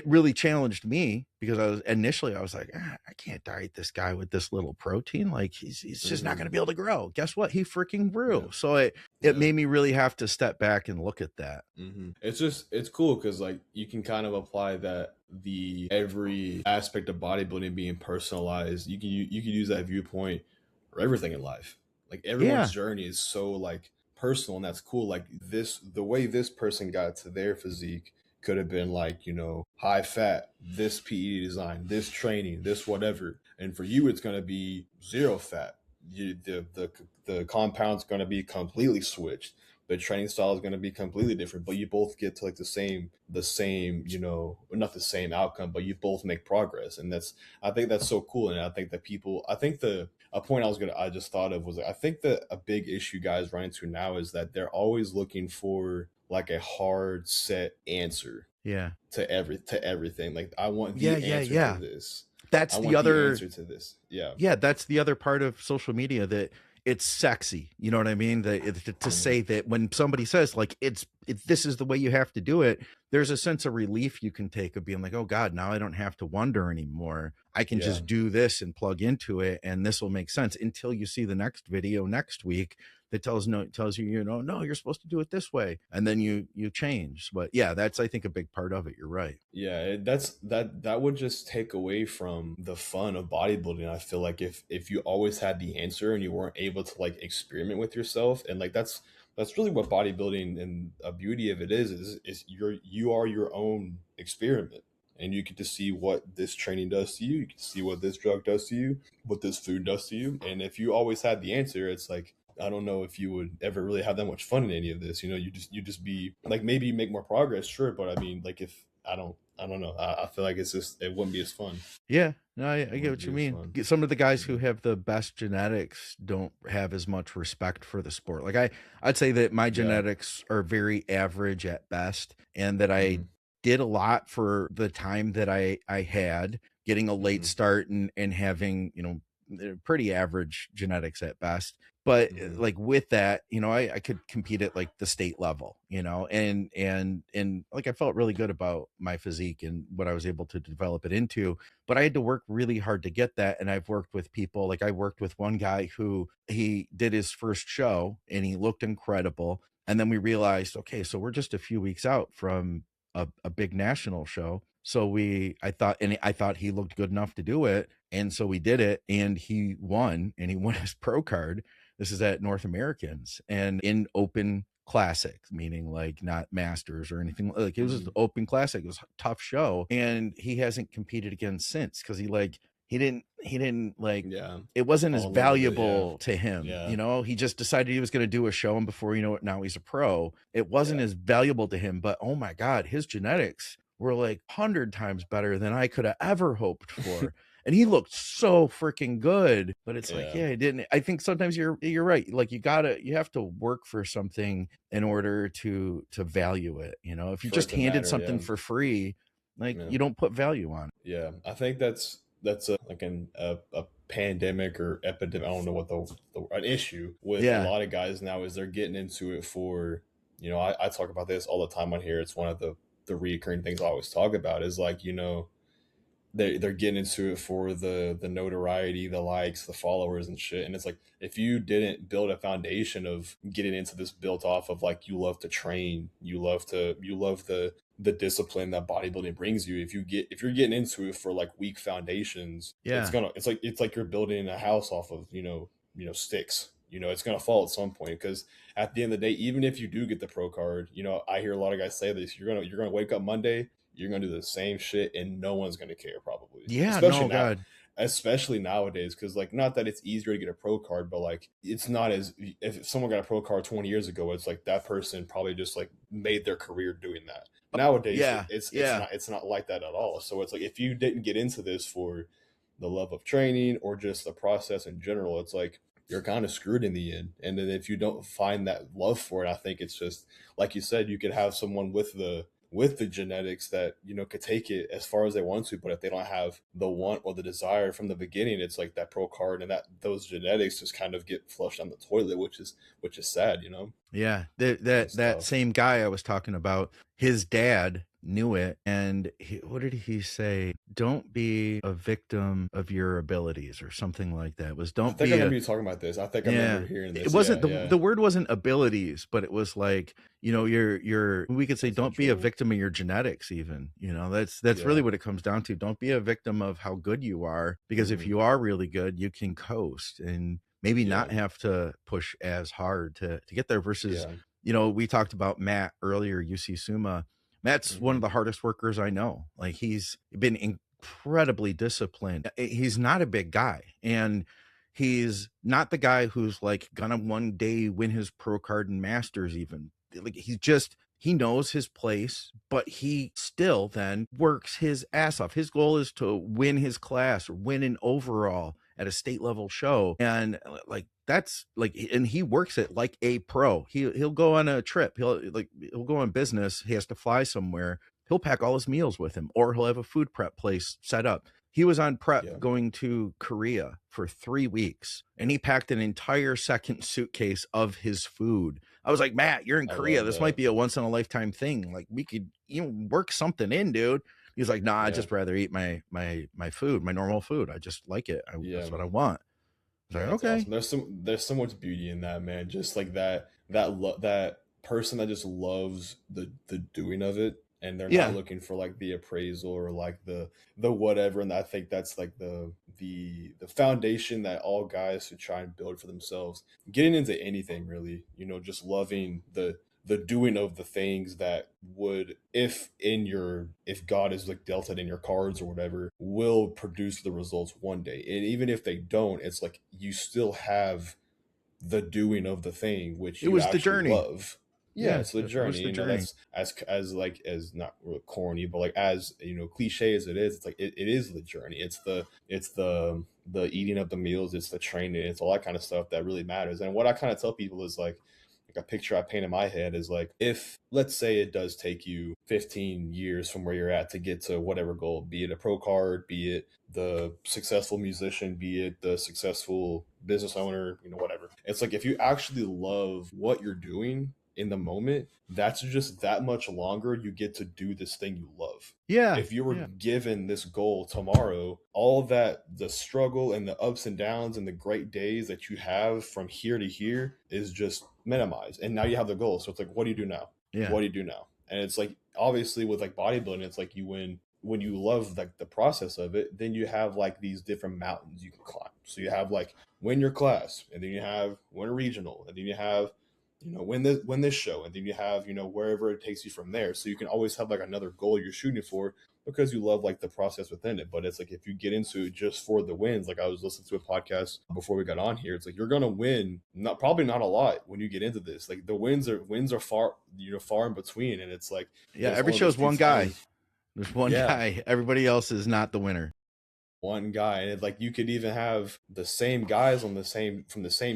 really challenged me, because I was like, I can't diet this guy with this little protein. Like he's just not going to be able to grow. Guess what? He freaking grew. So it made me really have to step back and look at that. It's cool, because like you can kind of apply that every aspect of bodybuilding being personalized. You can use that viewpoint for everything in life. Like everyone's journey is so like personal, and that's cool. Like the way this person got to their physique could have been like, high fat, this PE design, this training, this whatever. And for you, it's going to be 0 fat. The compound's going to be completely switched. The training style is going to be completely different, but you both get to like the same, not the same outcome, but you both make progress. And I think that's so cool. And I think that a point I just thought of was, I think that a big issue guys run into now is that they're always looking for like a hard set answer to everything. Like, I want the answer to this. That's the other answer to this. Yeah, that's the other part of social media, that it's sexy. You know what I mean? To say that when somebody says like, this is the way you have to do it, there's a sense of relief you can take of being like, oh God, now I don't have to wonder anymore. I can just do this and plug into it, and this will make sense, until you see the next video next week that tells you, no, you're supposed to do it this way. And then you change. But yeah, that's, I think, a big part of it. You're right. Yeah, that would just take away from the fun of bodybuilding. I feel like if you always had the answer and you weren't able to like experiment with yourself, and like that's really what bodybuilding and a beauty of it is you are your own experiment, and you get to see what this training does to you. You can see what this drug does to you, what this food does to you. And if you always had the answer, it's like, I don't know if you would ever really have that much fun in any of this. You just be like, maybe you make more progress, sure, but I mean, like, if I don't know, I feel like it wouldn't be as fun. Yeah, no, I get what you mean. Some of the guys who have the best genetics don't have as much respect for the sport. Like I'd say that my genetics are very average at best, and that I did a lot for the time that I had, getting a late start and having, pretty average genetics at best. But like with that, I could compete at like the state level, and like I felt really good about my physique and what I was able to develop it into. But I had to work really hard to get that. And I've worked with people, like I worked with one guy who he did his first show and he looked incredible. And then we realized, okay, so we're just a few weeks out from a big national show. So I thought he looked good enough to do it. And so we did it, and he won his pro card. This is at North Americans, and in open classic, meaning like not masters or anything. Like it was just open classic. It was a tough show. And he hasn't competed again since, because he didn't like, it wasn't as valuable to him. He just decided he was going to do a show, and before you know it, now he's a pro. It wasn't as valuable to him, but oh my God, his genetics were like 100 times better than I could have ever hoped for. And he looked so freaking good. But it's like, I think sometimes you're right. Like you have to work for something in order to value it. If you just handed something for free, like you don't put value on it. Yeah, I think that's a pandemic or epidemic. I don't know what an issue with a lot of guys now is they're getting into it for, I talk about this all the time on here. It's one of the reoccurring things I always talk about is like, they're getting into it for the notoriety, the likes, the followers and shit. And it's like, if you didn't build a foundation of getting into this built off of like, you love to train, you love the discipline that bodybuilding brings you. If you're getting into it for like weak foundations, it's like you're building a house off of, sticks. It's going to fall at some point, because at the end of the day, even if you do get the pro card, I hear a lot of guys say this, you're going to wake up Monday, you're going to do the same shit and no one's going to care probably. Yeah. Especially nowadays. Cause like, not that it's easier to get a pro card, but like, it's not as, if someone got a pro card 20 years ago, it's like that person probably just like made their career doing that. Nowadays, it's not like that at all. So it's like, if you didn't get into this for the love of training or just the process in general, it's like, you're kind of screwed in the end. And then if you don't find that love for it, I think it's just, like you said, you could have someone with the genetics that, could take it as far as they want to, but if they don't have the want or the desire from the beginning, it's like that pro card and those genetics just kind of get flushed down the toilet, which is sad, Yeah. That same guy I was talking about, his dad knew it, and what did he say? Don't be a victim of your abilities, or something like that. I remember you talking about this. I think I remember hearing this. It wasn't the word wasn't abilities, but it was like, we could say, don't be a victim of your genetics even. That's really what it comes down to. Don't be a victim of how good you are, because if you are really good, you can coast and maybe not have to push as hard to get there, versus, we talked about Matt earlier, UC Suma. Matt's one of the hardest workers I know. Like, he's been incredibly disciplined. He's not a big guy, and he's not the guy who's like gonna one day win his pro card and masters even. Like, he knows his place, but he still then works his ass off. His goal is to win his class or win an overall at a state level show. And like, that's like, and he works it like a pro. He'll go on a trip. He'll go on business. He has to fly somewhere. He'll pack all his meals with him, or he'll have a food prep place set up. He was on prep Yeah. going to Korea for 3 weeks, and he packed an entire second suitcase of his food. I was like, Matt, you're in I Korea. love This might that. be a once in a lifetime thing. Like, we could, work something in, dude. He was like, nah, I'd Yeah. just rather eat my food, my normal food. I just like it. Yeah, That's what I man. want. I was Yeah, like, it's okay. awesome. There's so much beauty in that, man. Just like that person that just loves the doing of it, and they're not Yeah. looking for like the appraisal or like the whatever. And I think that's like the foundation that all guys should try and build for themselves. Getting into anything really, just loving the doing of the things that would, if God is like dealt it in your cards or whatever, will produce the results one day. And even if they don't, it's like you still have the doing of the thing which It you was the actually journey. love. Yeah, Yeah. it's the It was journey. the journey. That's as not real corny, but like as cliche as it is, it's like it is the journey. It's the eating of the meals, it's the training, it's all that kind of stuff that really matters. And what I kind of tell people is like a picture I paint in my head is like, if let's say it does take you 15 years from where you're at to get to whatever goal, be it a pro card, be it the successful musician, be it the successful business owner, whatever. It's like if you actually love what you're doing in the moment, that's just that much longer you get to do this thing you love. Yeah. If you were Yeah. given this goal tomorrow, all that, the struggle and the ups and downs and the great days that you have from here to here is just minimized. And now you have the goal. So it's like, what do you do now? Yeah. What do you do now? And it's like, obviously with like bodybuilding, it's like when you love like the process of it, then you have like these different mountains you can climb. So you have like win your class, and then you have win a regional, and then you have win this show, and then you have wherever it takes you from there. So you can always have like another goal you're shooting for because you love like the process within it. But it's like if you get into it just for the wins, like I was listening to a podcast before we got on here, it's like you're gonna win probably not a lot when you get into this. Like the wins are far far in between, and it's like Yeah. Every show's one guy. There's one guy. Everybody else is not the winner. One guy, and like you could even have the same guys from the same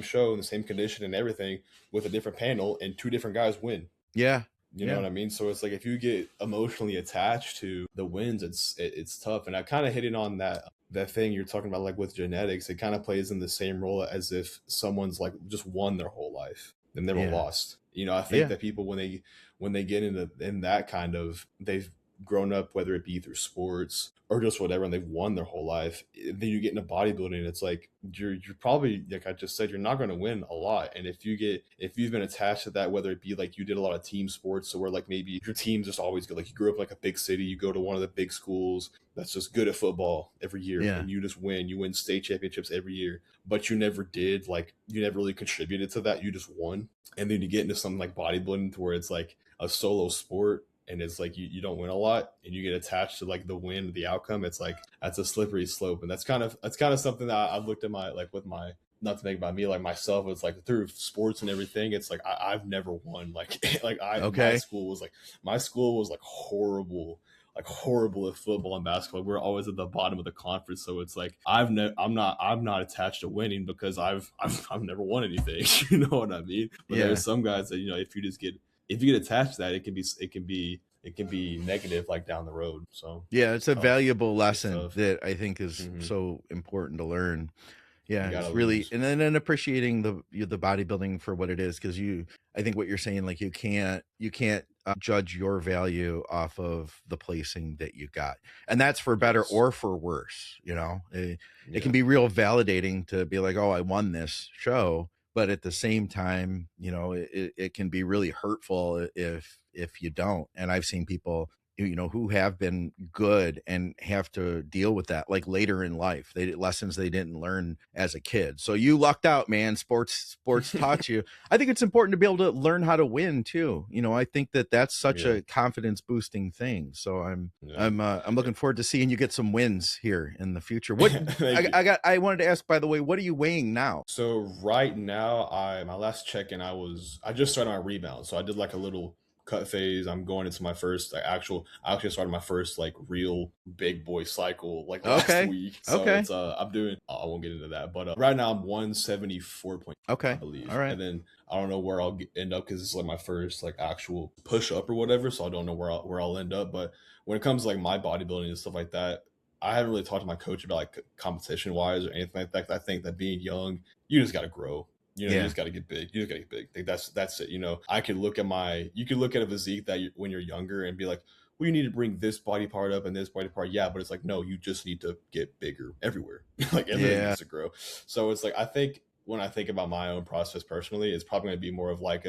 show in the same condition and everything with a different panel, and two different guys win. Yeah. You know what I mean? So it's like if you get emotionally attached to the wins, it's tough. And I kind of hit it on that thing you're talking about, like with genetics. It kind of plays in the same role as if someone's like just won their whole life and never lost. I think that people when they get in that kind of, they've grown up, whether it be through sports or just whatever, and they've won their whole life, then you get into bodybuilding, it's like you're probably, like I just said, you're not going to win a lot. And if you've been attached to that, whether it be like you did a lot of team sports, so where like maybe your team's just always good, like you grew up in like a big city, you go to one of the big schools that's just good at football every year, and you win state championships every year, but you never really contributed to that, you just won. And then you get into something like bodybuilding to where it's like a solo sport, and it's like you don't win a lot, and you get attached to like the win, the outcome. It's like that's a slippery slope. And that's kind of something that I've looked at not to make about me, like myself, it's like through sports and everything, it's like I've never won. My school was like horrible at football and basketball. We're always at the bottom of the conference, so it's like I'm not attached to winning because I've never won anything. You know what I mean? But there's some guys that if you get attached to that, it can be negative, like down the road. So yeah, it's a valuable lesson that I think is so important to learn. Yeah, it's really, and then appreciating the bodybuilding for what it is, because I think what you're saying, like you can't judge your value off of the placing that you got, and that's for better or for worse. It can be real validating to be like, oh, I won this show, but at the same time, it can be really hurtful if you don't. And I've seen people who have been good and have to deal with that like later in life, lessons they didn't learn as a kid. So you lucked out, man. Sports taught you. I think it's important to be able to learn how to win too. I think that's such a confidence boosting thing. So I'm looking forward to seeing you get some wins here in the future. What I wanted to ask, by the way, what are you weighing now? So right now, my last check-in, I just started my rebound. So I did like a little cut phase. I'm going into my first I actually started my first like real big boy cycle like last week. So it's I'm doing, I won't get into that, but right now I'm 174 I believe. All right. And then I don't know where I'll end up, because it's like my first like actual push up or whatever, so I don't know where I'll end up. But when it comes to like my bodybuilding and stuff like that, I haven't really talked to my coach about like competition wise or anything like that. I think that being young, you just got to grow. You know, you just got to get big. You just got to get big. Like that's it. You know, you could look at a physique that when you're younger and be like, well, you need to bring this body part up and this body part. Yeah, but it's like, no, you just need to get bigger everywhere. Like everything needs to grow. So it's like, I think when I think about my own process personally, it's probably going to be more of like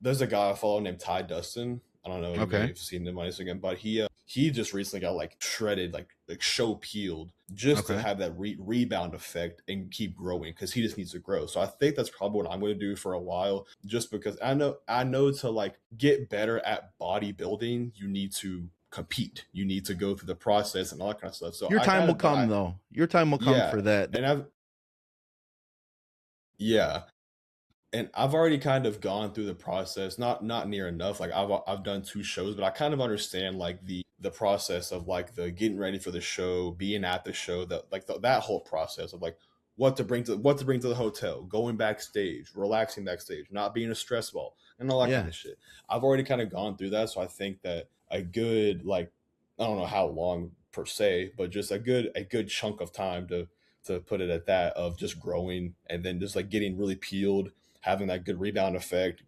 there's a guy I follow named Ty Dustin. I don't know if you've seen him on Instagram, but he just recently got like shredded, like show peeled, just to have that rebound effect and keep growing, because he just needs to grow. So I think that's probably what I'm going to do for a while, just because I know to like get better at bodybuilding, you need to compete, you need to go through the process and all that kind of stuff. So your time will come though. Your time will come for that. And and I've already kind of gone through the process, not near enough. Like I've done 2 shows, but I kind of understand like the process of like the getting ready for the show, being at the show, that whole process of like what to bring to the hotel, going backstage, relaxing backstage, not being a stress ball, and all that kind of shit. I've already kind of gone through that, so I think that a good, like, I don't know how long per se, but just a good chunk of time to put it at that, of just growing and then just like getting really peeled, having that good rebound effect,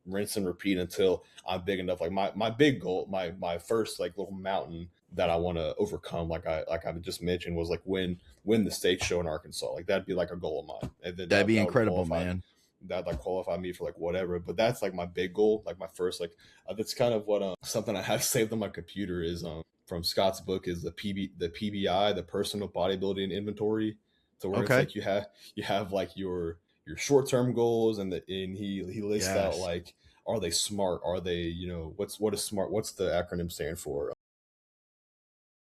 rinse and repeat until I'm big enough. Like my big goal, my first like little mountain that I want to overcome, like I just mentioned, was like win the state show in Arkansas. Like that'd be like a goal of mine. And then that'd be incredible, man. That'd like qualify me for like whatever. But that's like my big goal, like my first, like that's kind of what something I have saved on my computer is from Scott's book, is the PBI, the personal bodybuilding inventory. So where it's like you have like your short-term goals, and he lists out like, are they smart? Are they, you know, what is smart? What's the acronym stand for?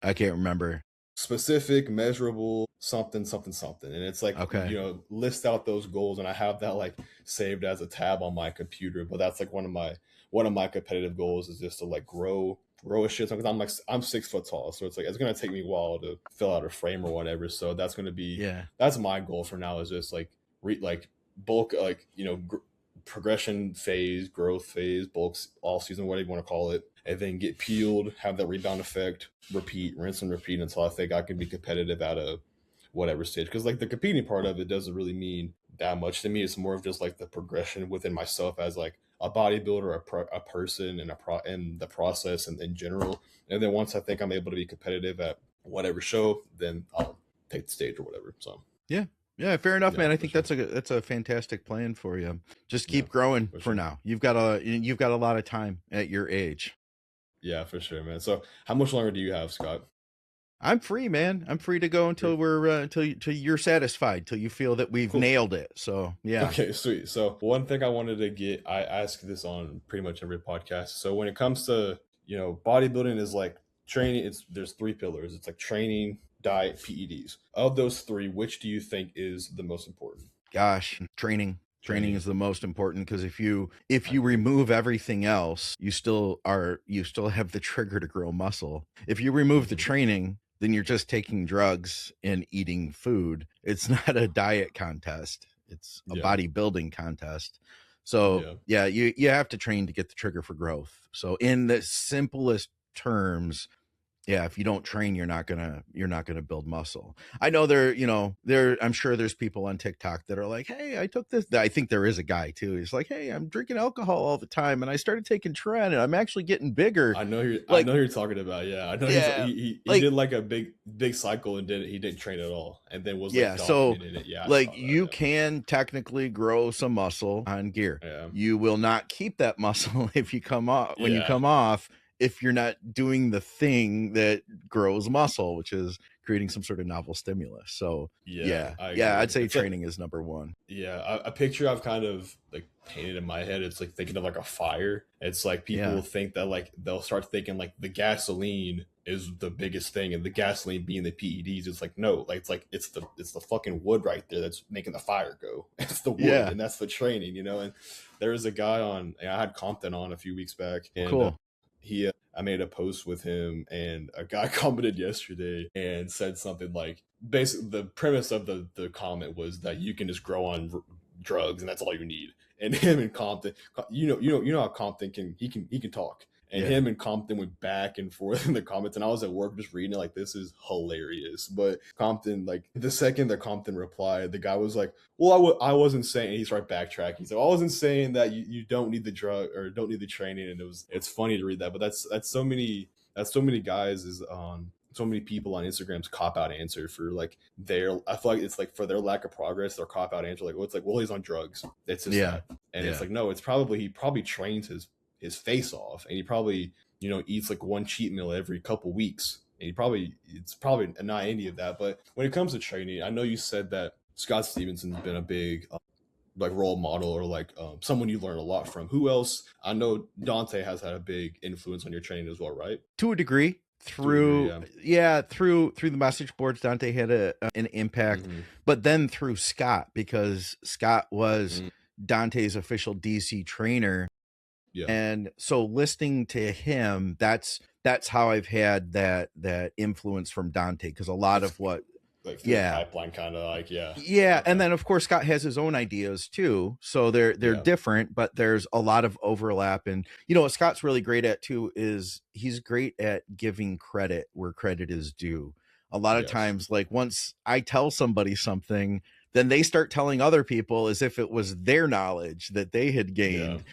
I can't remember. Specific, measurable, something. And it's like, you know, list out those goals. And I have that like saved as a tab on my computer. But that's like one of my competitive goals, is just to like grow a shit ton, because I'm 6 foot tall. So it's like, it's going to take me a while to fill out a frame or whatever. So that's going to be, that's my goal for now, is just like, bulk, like, you know, progression phase, growth phase, bulks, all season, whatever you want to call it, and then get peeled, have that rebound effect, rinse and repeat until I think I can be competitive at a whatever stage. Because like the competing part of it doesn't really mean that much to me. It's more of just like the progression within myself as like a bodybuilder, a person, and the process and in general. And then once I think I'm able to be competitive at whatever show, then I'll take the stage or whatever. So yeah, fair enough, man. I think that's a fantastic plan for you. Just keep growing for now. You've got a lot of time at your age. Yeah, for sure, man. So how much longer do you have, Scott? I'm free, man. I'm free to go until until you're satisfied, till you feel that we've nailed it. So yeah. Okay, sweet. So one thing I wanted to get, I ask this on pretty much every podcast. So when it comes to, you know, bodybuilding is like training, there's 3 pillars. It's like training, diet, PEDs. Of those 3, which do you think is the most important? Gosh, training is the most important, because if you remove everything else, you still have the trigger to grow muscle. If you remove the training, then you're just taking drugs and eating food. It's not a diet contest. It's a bodybuilding contest. So you have to train to get the trigger for growth. So in the simplest terms, if you don't train, you're not gonna build muscle. I know I'm sure there's people on TikTok that are like, hey, I took this. I think there is a guy too. He's like, hey, I'm drinking alcohol all the time, and I started taking tren, and I'm actually getting bigger. I know you're talking about. Yeah, I know. Yeah, he did like a big cycle, and he didn't train at all, and then was like, so like you can technically grow some muscle on gear. Yeah. You will not keep that muscle if you come off when you come off, if you're not doing the thing that grows muscle, which is creating some sort of novel stimulus. So I'd say training is number 1. Yeah, a picture I've kind of like painted in my head, it's like thinking of like a fire. It's like people will think that like they'll start thinking like the gasoline is the biggest thing, and the gasoline being the PEDs. It's like, no, like it's the fucking wood right there that's making the fire go. It's the wood, and that's the training, you know. And there was a guy I had Compton on a few weeks back, and cool. I made a post with him, and a guy commented yesterday and said something like, basically the premise of the comment was that you can just grow on drugs and that's all you need. And him and Compton, you know how Compton can talk. And him and Compton went back and forth in the comments, and I was at work just reading it like, this is hilarious. But Compton, like, the second that Compton replied, the guy was like, well, I wasn't saying, he's right backtracking. He's like, I wasn't saying that you don't need the drug or don't need the training. And it's funny to read that, but that's so many guys is so many people on Instagram's cop out answer for like I feel like it's like for their lack of progress, their cop out answer, like, well, it's like, well, he's on drugs. It's just that. And it's like, no, he probably trains his face off, and he probably, eats like one cheat meal every couple weeks. And it's probably not any of that. But when it comes to training, I know you said that Scott Stevenson's been a big like role model, or like someone you learn a lot from. Who else? I know Dante has had a big influence on your training as well, right? To a degree. Through the message boards, Dante had an impact, but then through Scott, because Scott was Dante's official DC trainer. Yeah. And so listening to him, that's how I've had that influence from Dante, because a lot of what like pipeline kind of like okay. And then of course Scott has his own ideas too, so they're different, but there's a lot of overlap. And what Scott's really great at too is he's great at giving credit where credit is due. A lot of times, like, once I tell somebody something, then they start telling other people as if it was their knowledge that they had gained.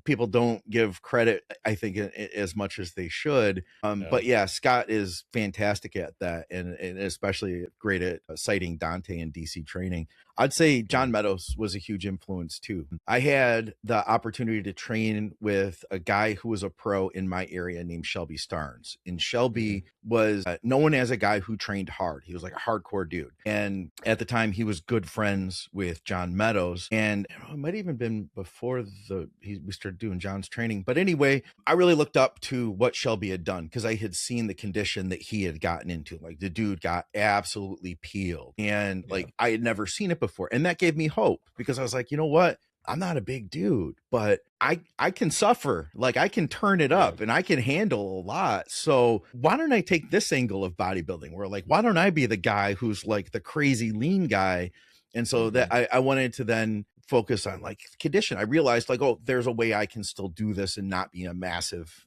People don't give credit, I think, as much as they should. But Scott is fantastic at that, and especially great at citing Dante in DC training. I'd say John Meadows was a huge influence too. I had the opportunity to train with a guy who was a pro in my area named Shelby Starnes. And Shelby was known as a guy who trained hard. He was like a hardcore dude. And at the time, he was good friends with John Meadows. And it might have even been before we started doing John's training. But anyway, I really looked up to what Shelby had done, because I had seen the condition that he had gotten into. Like, the dude got absolutely peeled. And like, I had never seen it before. And that gave me hope, because I was like, you know what? I'm not a big dude, but I can suffer. Like, I can turn it up and I can handle a lot. So why don't I take this angle of bodybuilding, where like, why don't I be the guy who's like the crazy lean guy? And so that I wanted to then focus on like condition. I realized like, oh, there's a way I can still do this and not be a massive,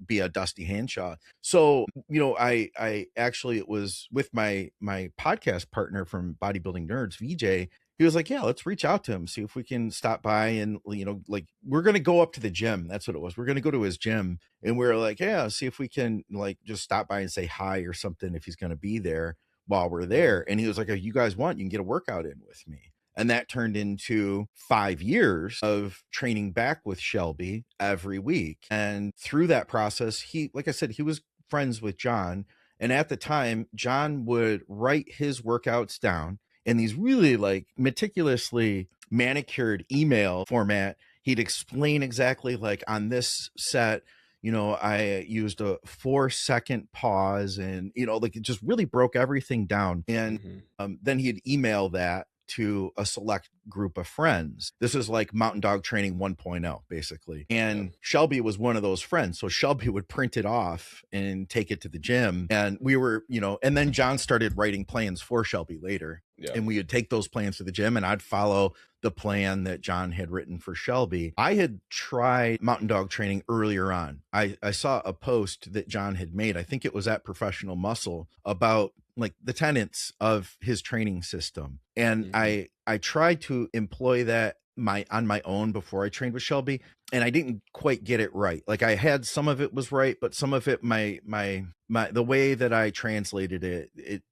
be a Dusty Hanshaw. So, I actually, it was with my podcast partner from Bodybuilding Nerds, VJ. He was like, yeah, let's reach out to him, see if we can stop by. And, like, we're going to go up to the gym. That's what it was. We're going to go to his gym, and we're like, yeah, see if we can like just stop by and say hi or something if he's going to be there while we're there. And he was like, if you guys want, you can get a workout in with me. And that turned into 5 years of training back with Shelby every week. And through that process, like I said, he was friends with John. And at the time, John would write his workouts down in these really like meticulously manicured email format. He'd explain exactly, like, on this set, I used a 4-second pause, and, like, it just really broke everything down. And then he'd email that to a select group of friends. This is like Mountain Dog Training 1.0, basically. And Shelby was one of those friends. So Shelby would print it off and take it to the gym. And we were, and then John started writing plans for Shelby later. Yeah. And we would take those plans to the gym, and I'd follow the plan that John had written for Shelby. I had tried Mountain Dog Training earlier on. I saw a post that John had made, I think it was at Professional Muscle, about like the tenets of his training system. And I tried to employ that on my own before I trained with Shelby, and I didn't quite get it right. Like, I had some of it was right, but some of it, the way that I translated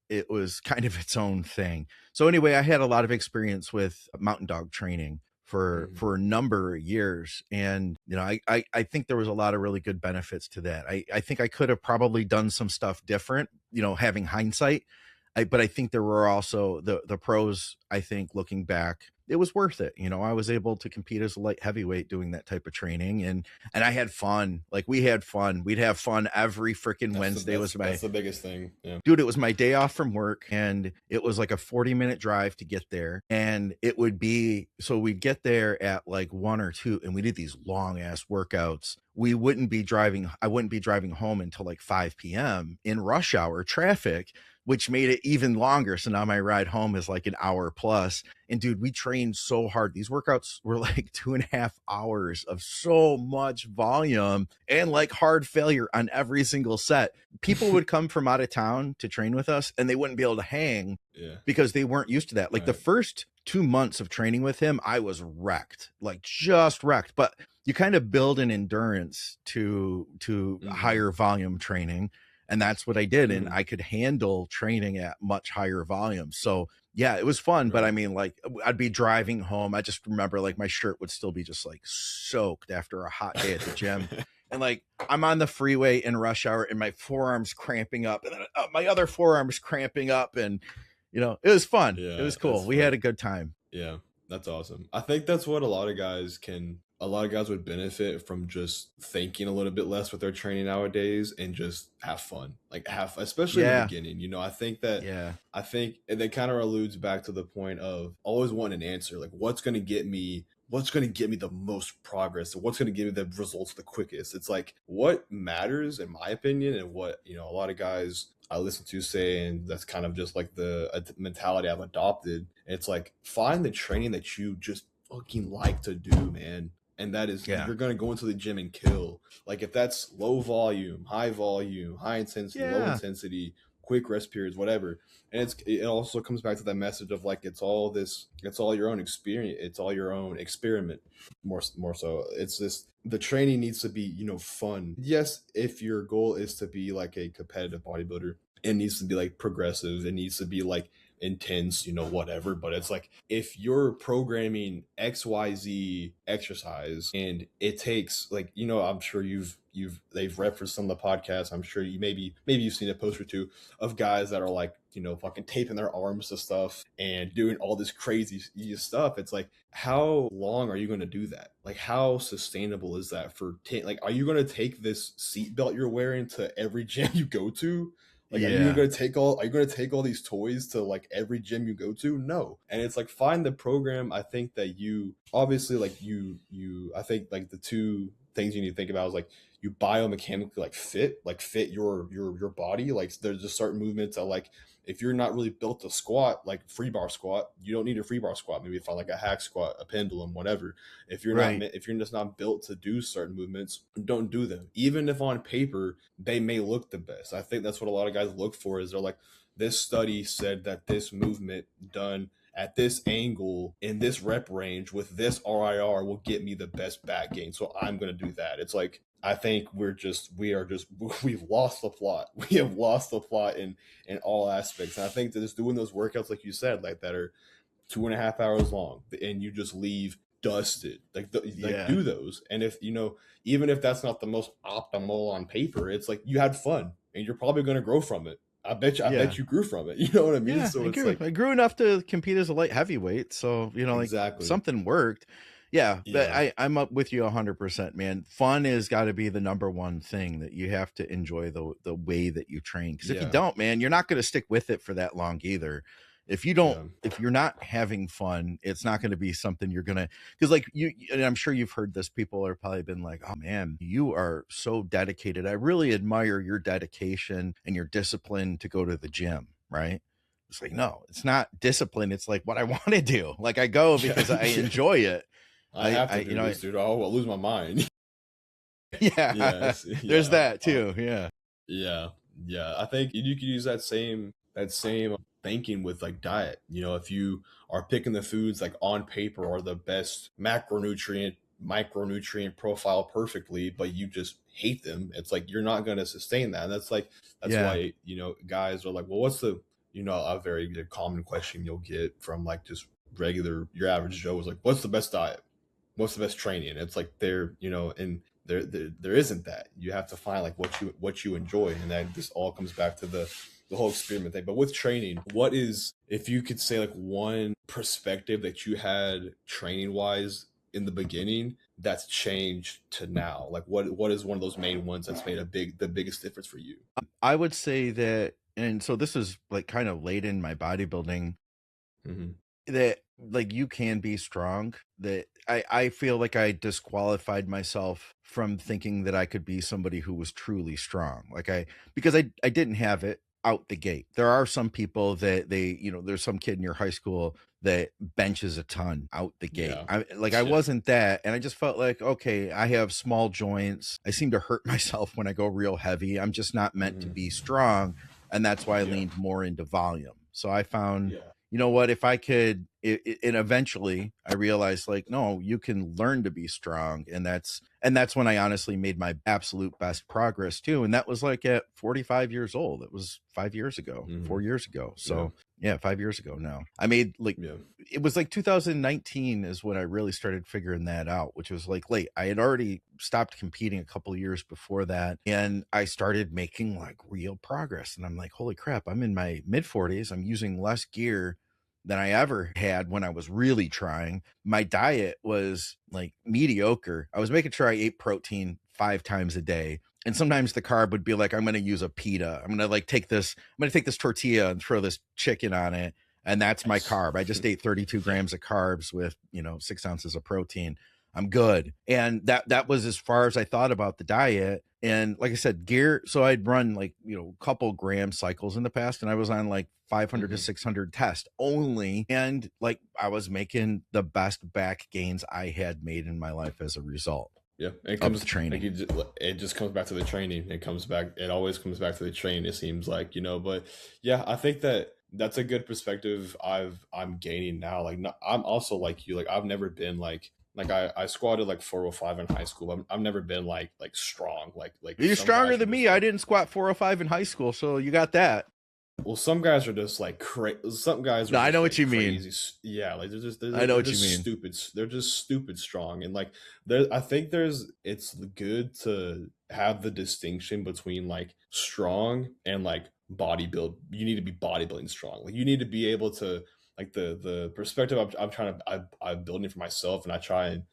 it was kind of its own thing. So anyway, I had a lot of experience with Mountain Dog Training for a number of years. And, I think there was a lot of really good benefits to that. I think I could have probably done some stuff different, having hindsight. But I think there were also the pros. I think looking back, it was worth it. I was able to compete as a light heavyweight doing that type of training, and I had fun. Like, we had fun. We'd have fun every freaking Wednesday. That's the biggest thing. Yeah. Dude, it was my day off from work, and it was like a 40-minute drive to get there. And it would be, so we'd get there at like 1 or 2, and we did these long ass workouts. I wouldn't be driving home until like 5 p.m. in rush hour traffic, which made it even longer. So now my ride home is like an hour plus. And dude, we trained so hard. These workouts were like 2.5 hours of so much volume and like hard failure on every single set. People would come from out of town to train with us and they wouldn't be able to hang because they weren't used to that. Like the first 2 months of training with him, I was wrecked, like just wrecked. But you kind of build an endurance to higher volume training. And that's what I did. And I could handle training at much higher volumes. So yeah, it was fun. But I mean, like I'd be driving home. I just remember like my shirt would still be just like soaked after a hot day at the gym. And like I'm on the freeway in rush hour and my forearms cramping up and then my other forearms cramping up. And, you know, it was fun. It was cool. We had a good time. Yeah, that's awesome. I think that's what a lot of guys would benefit from, just thinking a little bit less with their training nowadays and just have fun. Like especially in the beginning, you know, I think and that kind of alludes back to the point of always wanting an answer. Like what's going to get me the most progress, and what's going to give me the results the quickest. It's like what matters in my opinion, and what, you know, a lot of guys I listen to say, and that's kind of just like the mentality I've adopted. It's like, find the training that you just fucking like to do, man. And that is, you're going to go into the gym and kill. Like if that's low volume, high intensity, low intensity, quick rest periods, whatever. And it also comes back to that message of like, it's all your own experience. It's all your own experiment more so. It's this, the training needs to be, you know, fun. Yes. If your goal is to be like a competitive bodybuilder, it needs to be like progressive. It needs to be like intense, you know, whatever. But it's like, if you're programming XYZ exercise and it takes like, you know, I'm sure they've referenced some of the podcasts. I'm sure maybe you've seen a post or two of guys that are like, you know, fucking taping their arms to stuff and doing all this crazy stuff. It's like, how long are you going to do that? Like, how sustainable is that like, are you going to take this seatbelt you're wearing to every gym you go to? Like, are you going to take all these toys to like every gym you go to? No. And it's like, find the program. I think that you obviously like I think like the two things you need to think about is like, you biomechanically fit your body. Like there's just certain movements that, like, if you're not really built to squat, like free bar squat, you don't need a free bar squat. Maybe find like a hack squat, a pendulum, whatever. If you're just not built to do certain movements, don't do them. Even if on paper they may look the best. I think that's what a lot of guys look for, is they're like, this study said that this movement done at this angle in this rep range with this RIR will get me the best back gain, so I'm going to do that. It's like, I think we've lost the plot. We have lost the plot in all aspects. And I think that just doing those workouts, like you said, like that are 2.5 hours long and you just leave dusted, do those. And if, you know, even if that's not the most optimal on paper, it's like you had fun and you're probably going to grow from it. I bet you grew from it. You know what I mean? Yeah, so I grew enough to compete as a light heavyweight. So, you know, like something worked. Yeah, but I'm up with you 100%, man. Fun has got to be the number one thing, that you have to enjoy the way that you train. Because if you don't, man, you're not going to stick with it for that long either. If you don't, if you're not having fun, it's not going to be something you're going to, because like and I'm sure you've heard this, people are probably been like, oh man, you are so dedicated. I really admire your dedication and your discipline to go to the gym, right? It's like, no, it's not discipline. It's like what I want to do. Like I go because I enjoy it. I have to do this, dude. I'll lose my mind. There's that too. Yeah. I think you could use that same thinking with like diet. You know, if you are picking the foods like on paper are the best micronutrient profile perfectly, but you just hate them, it's like you're not going to sustain that. And that's why, you know, guys are like, well, what's the, you know, a very common question you'll get from like just your average Joe is like, what's the best diet? What's the best training? It's like there isn't that. You have to find like what you enjoy, and that this all comes back to the whole experiment thing. But with training, what is, if you could say like one perspective that you had training wise in the beginning that's changed to now, like what is one of those main ones that's made the biggest difference for you? I would say that, and so this is like kind of late in my bodybuilding, that like you can be strong. That I feel like I disqualified myself from thinking that I could be somebody who was truly strong. Like because I didn't have it. out the gate. There are some people that there's some kid in your high school that benches a ton out the gate. Yeah. I wasn't that. And I just felt like, okay, I have small joints. I seem to hurt myself when I go real heavy. I'm just not meant to be strong. And that's why I leaned more into volume. So I found, you know what, if I could, and eventually I realized like, no, you can learn to be strong. And that's when I honestly made my absolute best progress too. And that was like at 45 years old. It was 5 years ago, 4 years ago. So yeah, 5 years ago now. I made like, it was like 2019 is when I really started figuring that out, which was like late. I had already stopped competing a couple of years before that. And I started making like real progress. And I'm like, holy crap, I'm in my mid 40s. I'm using less gear than I ever had when I was really trying. My diet was like mediocre. I was making sure I ate protein 5 times a day. And sometimes the carb would be like, I'm going to use a pita. I'm going to take this tortilla and throw this chicken on it. And that's my carb. I just ate 32 grams of carbs with, 6 ounces of protein. I'm good. And that was as far as I thought about the diet. And like I said, gear. So I'd run like, a couple gram cycles in the past, and I was on like 500 to 600 tests only. And like, I was making the best back gains I had made in my life as a result. Yeah, it comes to training. It just comes back to the training. It always comes back to the training, it seems like, but yeah, I think that's a good perspective I'm gaining now. Like, I'm also like you, like I've never been like I squatted like 405 in high school. I've never been like strong. Like you're stronger than me. I didn't squat 405 in high school, so you got that. Well, some guys are just like crazy. Some guys are. No, I know like what you crazy. mean. Yeah, like I know what you mean. Stupid. They're just stupid strong, and like I think it's good to have the distinction between like strong and like bodybuild. You need to be bodybuilding strong. Like you need to be able to like the perspective I'm building for myself, and I try and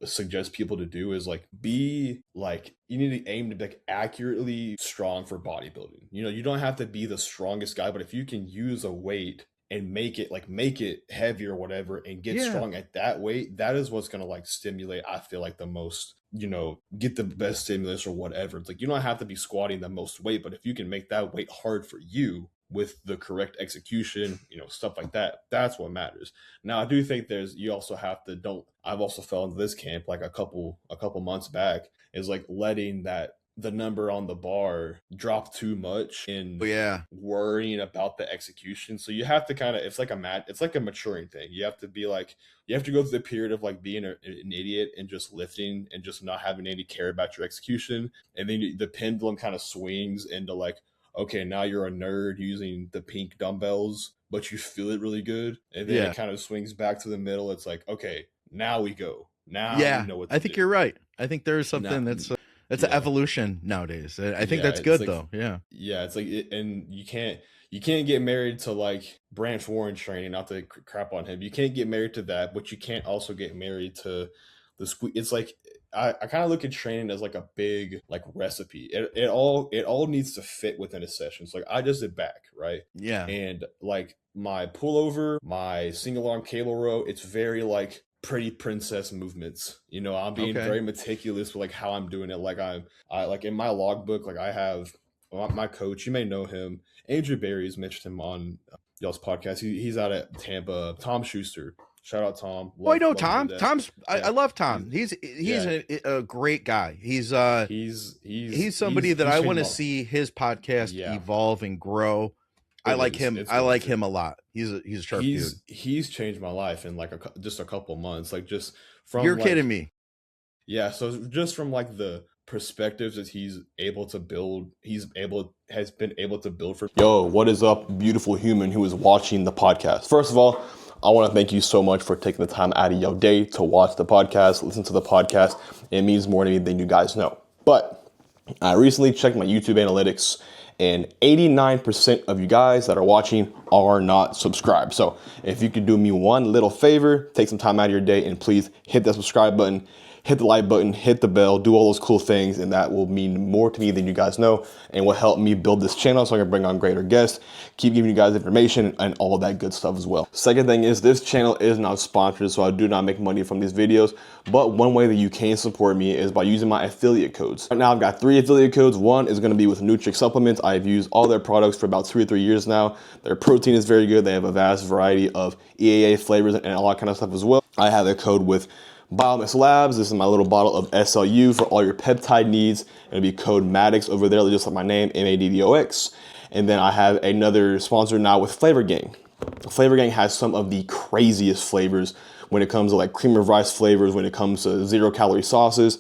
suggest people to do is like be like, you need to aim to be like accurately strong for bodybuilding. You don't have to be the strongest guy, but if you can use a weight and make it heavier or whatever and get strong at that weight, that is what's going to like stimulate, I feel like, the most, get the best stimulus or whatever. It's like, you don't have to be squatting the most weight, but if you can make that weight hard for you with the correct execution, stuff like that, that's what matters. Now, I do think you also have to I've also fell into this camp like a couple months back, is like letting the number on the bar drop too much and worrying about the execution. So you have to kind of, it's like a maturing thing. You have to be like, you have to go through the period of like being an idiot and just lifting and just not having any care about your execution. And then the pendulum kind of swings into like, okay, now you're a nerd using the pink dumbbells, but you feel it really good. And then it kind of swings back to the middle. It's like, okay, now we go. Now we know what to do. I think you're right. I think there's something that's an evolution nowadays. I think that's good, like, though. Yeah, it's like, and you can't get married to like Branch Warren training, not to crap on him. You can't get married to that, but you can't also get married to the squeeze. It's like, I kind of look at training as like a big like recipe. It all needs to fit within a session. So like I just did back, right? Yeah. And like my pullover, my single arm cable row, it's very like pretty princess movements. I'm being very meticulous with like how I'm doing it. Like I like in my logbook, like I have my coach, you may know him, Andrew Barry's mentioned him on y'all's podcast. He's out at Tampa, Tom Schuster. Shout out Tom. I know Tom. I love Tom. He's a great guy. He's somebody that I want to see his podcast evolve and grow. I like him. I like him a lot. He's a sharp dude. He's changed my life in like just a couple months. Like just from You're kidding me. Yeah. So just from like the perspectives that he's been able to build for. Yo, what is up, beautiful human who is watching the podcast? First of all, I want to thank you so much for taking the time out of your day to watch the podcast, listen to the podcast. It means more to me than you guys know. But I recently checked my YouTube analytics, and 89% of you guys that are watching are not subscribed. So if you could do me one little favor, take some time out of your day and please hit that subscribe button, hit the like button, hit the bell, do all those cool things, and that will mean more to me than you guys know and will help me build this channel so I can bring on greater guests, keep giving you guys information and all that good stuff as well. Second thing is this channel is not sponsored, so I do not make money from these videos, but one way that you can support me is by using my affiliate codes. Right now I've got 3 affiliate codes. One is going to be with Nutrix Supplements. I've used all their products for about 2 or 3 years now. Their protein is very good. They have a vast variety of EAA flavors and all that kind of stuff as well. I have a code with Biomix Labs. This is my little bottle of SLU for all your peptide needs. It'll be code Maddox over there, just like my name, MADDOX. And then I have another sponsor now with Flavor Gang. Flavor Gang has some of the craziest flavors when it comes to like cream of rice flavors, when it comes to 0-calorie sauces.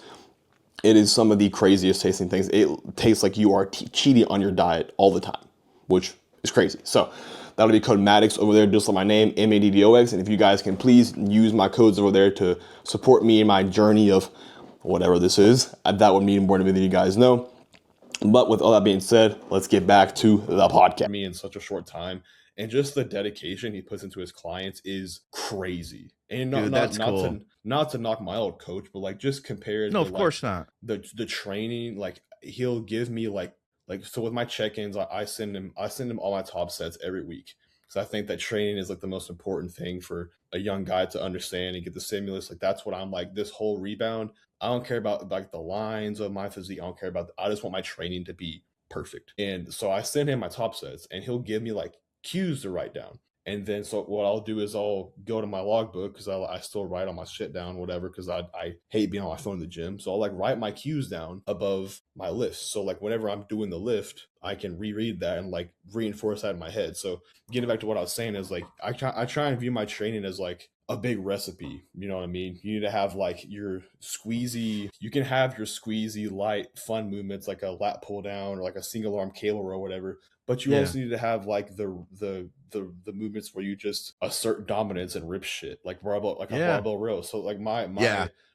It is some of the craziest tasting things. It tastes like you are cheating on your diet all the time, which is crazy. So that'll be code Maddox over there, just like my name, MADDOX. And if you guys can please use my codes over there to support me in my journey of whatever this is, that would mean more to me than you guys know. But with all that being said, let's get back to the podcast. Me in such a short time, and just the dedication he puts into his clients is crazy. And not to knock my old coach, but like just compared. No, of course not. The training, like he'll give me like so with my check-ins, I send him all my top sets every week. So I think that training is like the most important thing for a young guy to understand and get the stimulus. Like that's what I'm like, this whole rebound. I don't care about like the lines of my physique. I don't care about, I just want my training to be perfect. And so I send him my top sets and he'll give me like cues to write down. And then so what I'll do is I'll go to my logbook because I still write all my shit down, whatever, because I hate being on my phone in the gym. So I'll like write my cues down above my list. So like whenever I'm doing the lift, I can reread that and like reinforce that in my head. So getting back to what I was saying is like I try and view my training as like a big recipe. You know what I mean? You need to have like your squeezy, you can have your squeezy light fun movements like a lat pull down or like a single arm cable row, whatever. But you also need to have like the movements where you just assert dominance and rip shit, like barbell, like a barbell row. So like my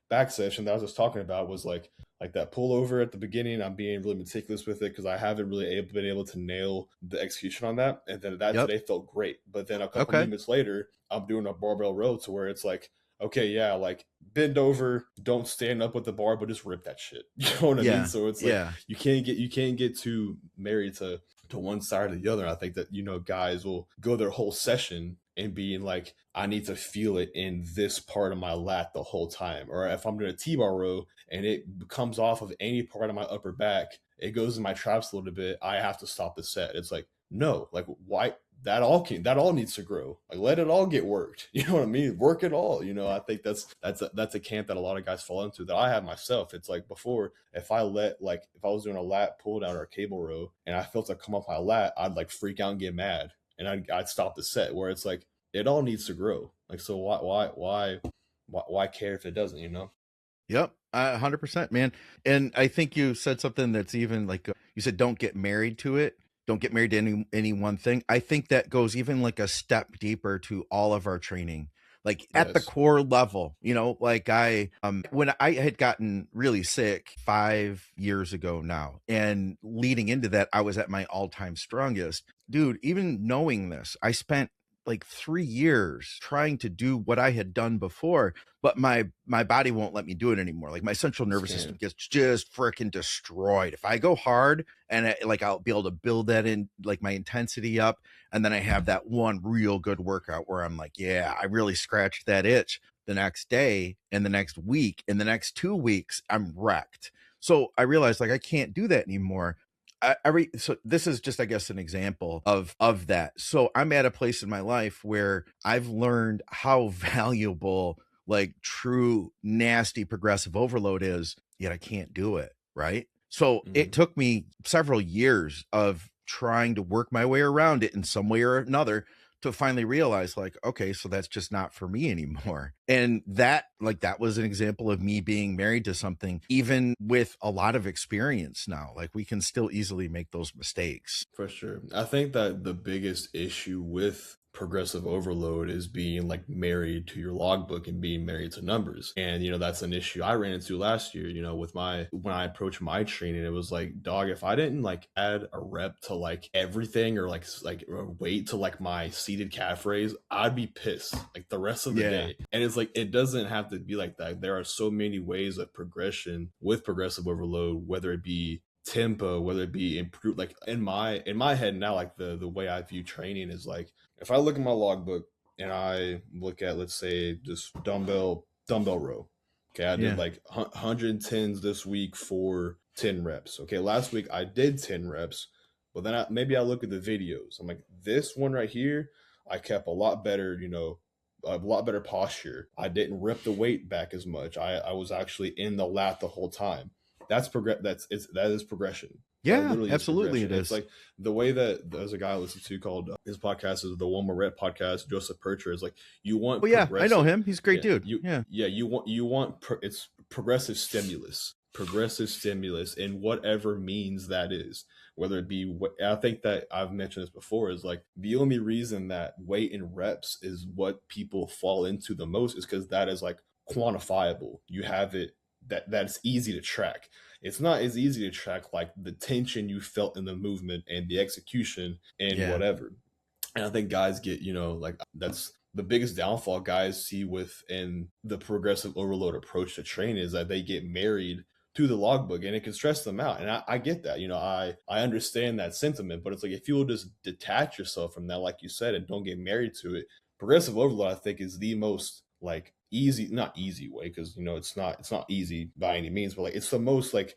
back session that I was just talking about was like that pullover at the beginning. I'm being really meticulous with it because I haven't really been able to nail the execution on that. And then that today felt great. But then a couple minutes later, I'm doing a barbell row to where it's like, okay, yeah, like bend over, don't stand up with the bar, but just rip that shit. You know what I mean? So it's like you can't get too married to one side or the other. I think that, you know, guys will go their whole session and being like, I need to feel it in this part of my lat the whole time. Or if I'm doing a T-bar row and it comes off of any part of my upper back, it goes in my traps a little bit, I have to stop the set. It's like, no, like why? That all needs to grow. Like let it all get worked. You know what I mean? Work it all. You know, I think that's a camp that a lot of guys fall into that I have myself. It's like before, if I was doing a lat pull down or a cable row and I felt it come off my lat, I'd like freak out and get mad and I'd stop the set, where it's like it all needs to grow. Like, so why care if it doesn't, you know? Yep. 100%, man. And I think you said something that's even like, you said, don't get married to it. Don't get married to any one thing. I think that goes even like a step deeper to all of our training, like at the core level, you know, like when I had gotten really sick 5 years ago now, and leading into that, I was at my all-time strongest. Dude, even knowing this, I spent like 3 years trying to do what I had done before, but my body won't let me do it anymore. Like my central nervous system gets just freaking destroyed. If I go hard and I'll be able to build that in, like my intensity up, and then I have that one real good workout where I'm like, yeah, I really scratched that itch. The next day and the next week and the next 2 weeks, I'm wrecked. So I realized like I can't do that anymore. So this is just, I guess, an example of that. So I'm at a place in my life where I've learned how valuable like true nasty progressive overload is, yet I can't do it. Right. So it took me several years of trying to work my way around it in some way or another to finally realize like, okay, so that's just not for me anymore. And that was an example of me being married to something, even with a lot of experience now. Like we can still easily make those mistakes. For sure. I think that the biggest issue with progressive overload is being like married to your logbook and being married to numbers. And, you know, that's an issue I ran into last year, you know, with when I approached my training, it was like, dog, if I didn't like add a rep to like everything or like weight to like my seated calf raise, I'd be pissed like the rest of the day. And it's like, it doesn't have to be like that. There are so many ways of progression with progressive overload, whether it be tempo, whether it be improved. Like in my head now, like the way I view training is like, if I look at my logbook and I look at, let's say, just dumbbell row. Okay, I did like 110s this week for 10 reps. Okay, last week I did 10 reps, but then maybe I look at the videos. I'm like, this one right here, I kept a lot better, you know, a lot better posture. I didn't rip the weight back as much. I was actually in the lat the whole time. That is progression. Yeah, absolutely it is. It's like the way that there's a guy I listen to called his podcast is the One More Rep podcast. Joseph Percher is like, you want. Oh yeah, I know him. He's a great dude. You want it's progressive stimulus in whatever means that is. Whether it be what I think that I've mentioned this before is like the only reason that weight and reps is what people fall into the most is because that is like quantifiable. You have it that's easy to track. It's not as easy to track like the tension you felt in the movement and the execution and whatever. And I think guys get, you know, like that's the biggest downfall guys see within the progressive overload approach to training is that they get married to the logbook and it can stress them out. And I get that, you know, I understand that sentiment, but it's like, if you will just detach yourself from that, like you said, and don't get married to it, progressive overload, I think is the most like not easy way, because you know it's not easy by any means, but like it's the most like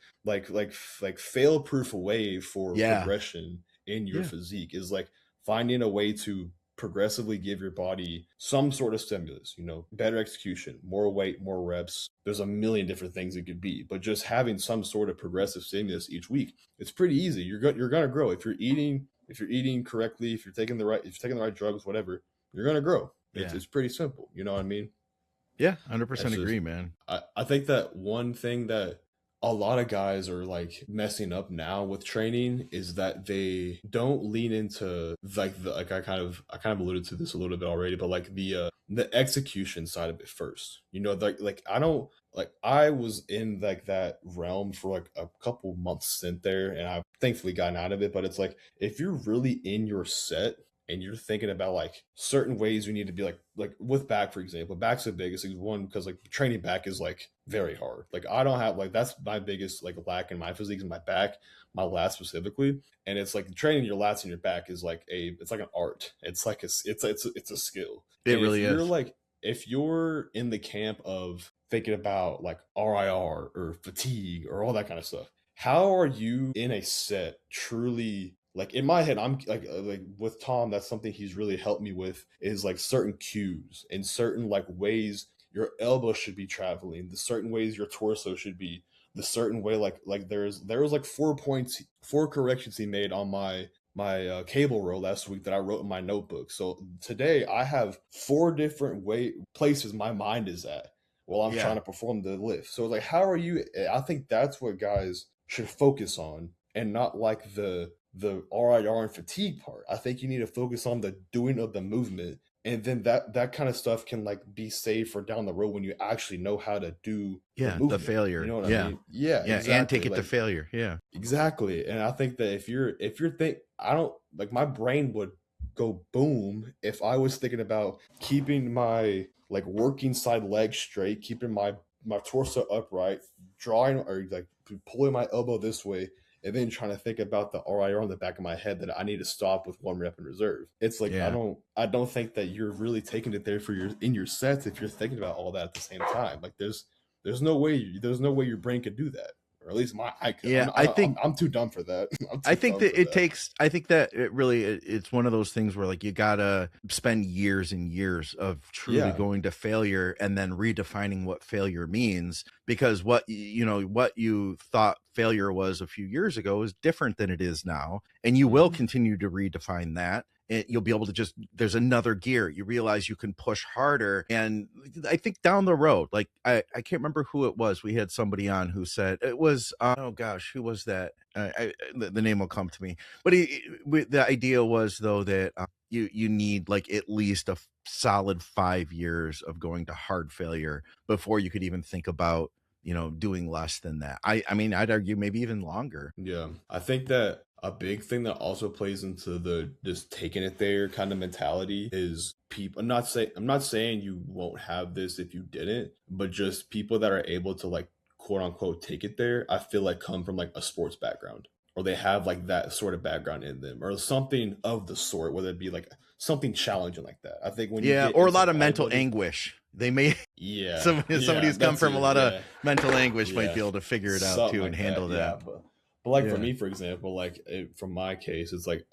fail proof way for progression in your physique is like finding a way to progressively give your body some sort of stimulus, you know, better execution, more weight, more reps. There's a million different things it could be, but just having some sort of progressive stimulus each week, it's pretty easy. You're gonna grow if you're eating correctly, if you're taking the right drugs, whatever, you're gonna grow. It's pretty simple. You know what I mean? Yeah, 100% agree, man. I think that one thing that a lot of guys are like messing up now with training is that they don't lean into like I kind of alluded to this a little bit already, but like the execution side of it first. You know, I was in like that realm for like a couple months stint there, and I've thankfully gotten out of it. But it's like if you're really in your set and you're thinking about like certain ways you need to be like with back, for example, back's the biggest thing. One, because like training back is like very hard. Like I don't have like, that's my biggest like lack in my physique is my back, my lats specifically. And it's like training your lats and your back is like it's like an art. It's like it's a skill. It really is. You're like, if you're in the camp of thinking about like RIR or fatigue or all that kind of stuff, how are you in a set truly? Like in my head, I'm like with Tom, that's something he's really helped me with is like certain cues and certain like ways your elbow should be traveling, the certain ways your torso should be, the certain way like there was like 4 corrections he made on my cable row last week that I wrote in my notebook. So today I have 4 different places my mind is at while I'm trying to perform the lift. So like, how are you? I think that's what guys should focus on, and not like the RIR and fatigue part. I think you need to focus on the doing of the movement, and then that kind of stuff can like be saved for down the road when you actually know how to do the failure. You know what I mean? Yeah, exactly. And take it to failure. Yeah, exactly. And I think that if you're I don't like, my brain would go boom if I was thinking about keeping my like working side leg straight, keeping my torso upright, drawing or like pulling my elbow this way, and then trying to think about the RIR on the back of my head that I need to stop with 1 rep in reserve. It's like, I don't think that you're really taking it there in your sets if you're thinking about all that at the same time. Like there's no way your brain could do that. Or at least I could. Yeah, I think I'm too dumb for that. I think that it really, it's one of those things where like you gotta spend years and years of truly going to failure and then redefining what failure means, because what you thought failure was a few years ago is different than it is now, and you will continue to redefine that. You'll be able to there's another gear. You realize you can push harder. And I think down the road, like I can't remember who it was. We had somebody on who said it was, oh gosh, who was that? The name will come to me. But the idea was though that you need like at least a solid 5 years of going to hard failure before you could even think about, doing less than that. I mean, I'd argue maybe even longer. Yeah, I think that a big thing that also plays into the just taking it there kind of mentality is people. I'm not saying you won't have this if you didn't, but just people that are able to like quote unquote take it there, I feel like come from like a sports background, or they have like that sort of background in them or something of the sort, whether it be like something challenging like that. I think when you Yeah, get or a into lot of mental bodybuilding, anguish. They may yeah, somebody yeah, who's come that's from a it, lot of yeah. mental anguish might Yeah, be able to figure it out something too and like handle that. Yeah, that. but like for Yeah. me, for example, from my case, it's like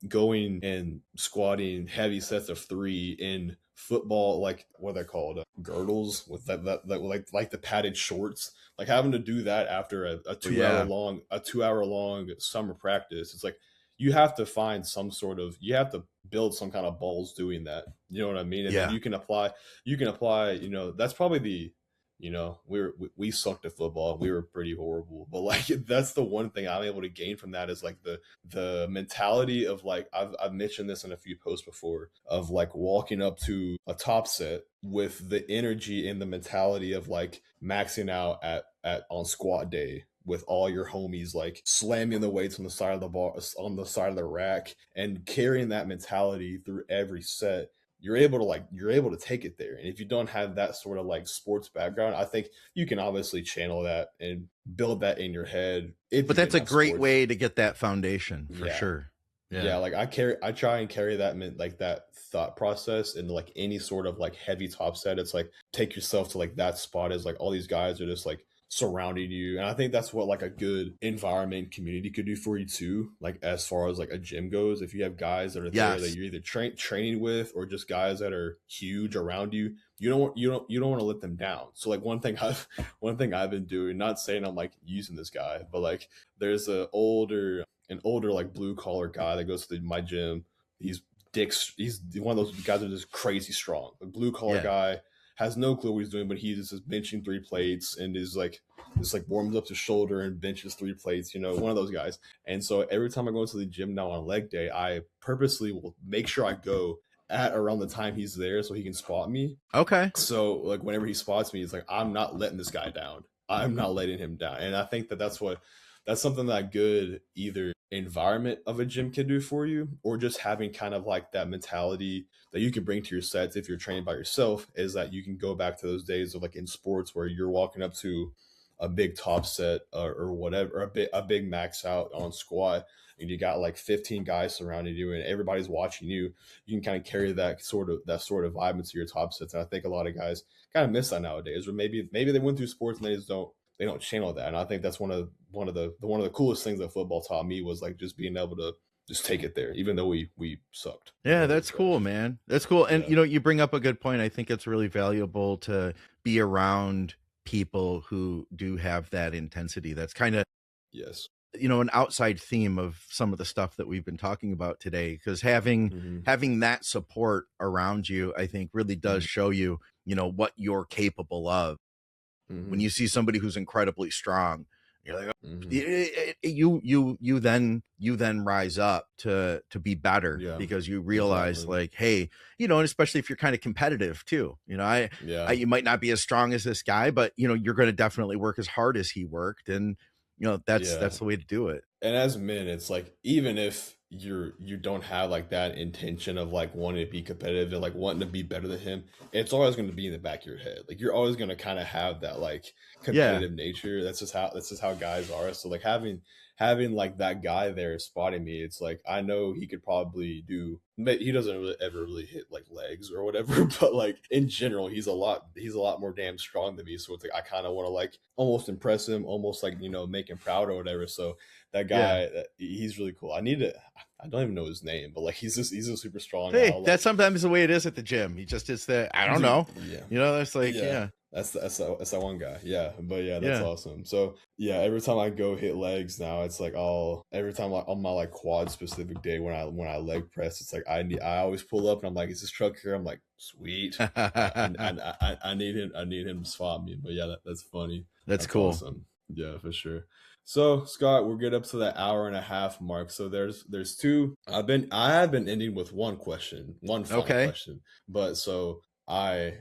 going and squatting heavy sets of 3 in football, like what they're called, girdles with that like the padded shorts, like having to do that after a 2 hour long summer practice. It's like you have to find you have to build some kind of balls doing that. You know what I mean? And then Yeah. you can apply, that's probably we sucked at football. We were pretty horrible, but like that's the one thing I'm able to gain from that is like the mentality of like I've mentioned this in a few posts before of like walking up to a top set with the energy and the mentality of like maxing out at on squat day with all your homies, like slamming the weights on the side of the bar, on the side of the rack, and carrying that mentality through every set. You're able to take it there. And if you don't have that sort of like sports background, I think you can obviously channel that and build that in your head if But you that's didn't a have great sports. way to get that foundation for Yeah. sure. Yeah, like I try and carry like that thought process into like any sort of like heavy top set. It's like take yourself to like that spot is like all these guys are just like surrounding you. And I think that's what like a good environment community could do for you too. Like as far as like a gym goes, if you have guys that are there that Yes. you're either training with or just guys that are huge around you, you don't want to let them down. So like one thing I've been doing, not saying I'm like using this guy, but like there's an older like blue collar guy that goes to my gym. He's one of those guys that is just crazy strong. The blue collar Yeah. guy has no clue what he's doing, but he's just benching 3 plates and is like just like warms up his shoulder and benches 3 plates, one of those guys. And so every time I go into the gym now on leg day, I purposely will make sure I go at around the time he's there so he can spot me. Okay. So like whenever he spots me, it's like I'm not letting this guy down. I'm not letting him down. And I think that's something that good either environment of a gym can do for you, or just having kind of like that mentality that you can bring to your sets if you're training by yourself, is that you can go back to those days of like in sports where you're walking up to a big top set or whatever, a big max out on squat, and you got like 15 guys surrounding you and everybody's watching you. You can kind of carry that sort of vibe into your top sets. And I think a lot of guys kind of miss that nowadays, or maybe they went through sports and they don't channel that. And I think that's one of the coolest things that football taught me was like just being able to just take it there, even though we sucked. Yeah, that's cool, man. That's cool. And Yeah. you bring up a good point. I think it's really valuable to be around people who do have that intensity. That's kind of, Yes. an outside theme of some of the stuff that we've been talking about today, because having that support around you, I think really does show you, what you're capable of. When you see somebody who's incredibly strong, you're like, you then rise up to be better, because you realize like, hey, and especially if you're kind of competitive too, you might not be as strong as this guy, but you're going to definitely work as hard as he worked. And that's the way to do it. And as men, it's like, even if you don't have like that intention of like wanting to be competitive and like wanting to be better than him, it's always going to be in the back of your head. Like you're always going to kind of have that like competitive nature. That's just how guys are. So like having like that guy there spotting me, it's like I know he could probably do. He doesn't ever really hit like legs or whatever, but like in general, he's a lot more damn strong than me. So it's like I kind of want to like almost impress him, almost like make him proud or whatever. So that guy, he's really cool. I don't even know his name, but like he's a super strong. Hey, like, that's sometimes the way it is at the gym. He just is that. I don't know. Yeah. That's like That's that one guy. Yeah. But yeah, that's awesome. So yeah, every time I go hit legs now, it's like every time on my like quad specific day when I leg press, it's like I always pull up and I'm like, is this truck here? I'm like, sweet. I need him to spot me. But yeah, that's funny. That's cool. Awesome. Yeah, for sure. So Scott, we're getting up to that hour and a half mark. So there's two. I have been ending with one question, one final Okay. question. But so I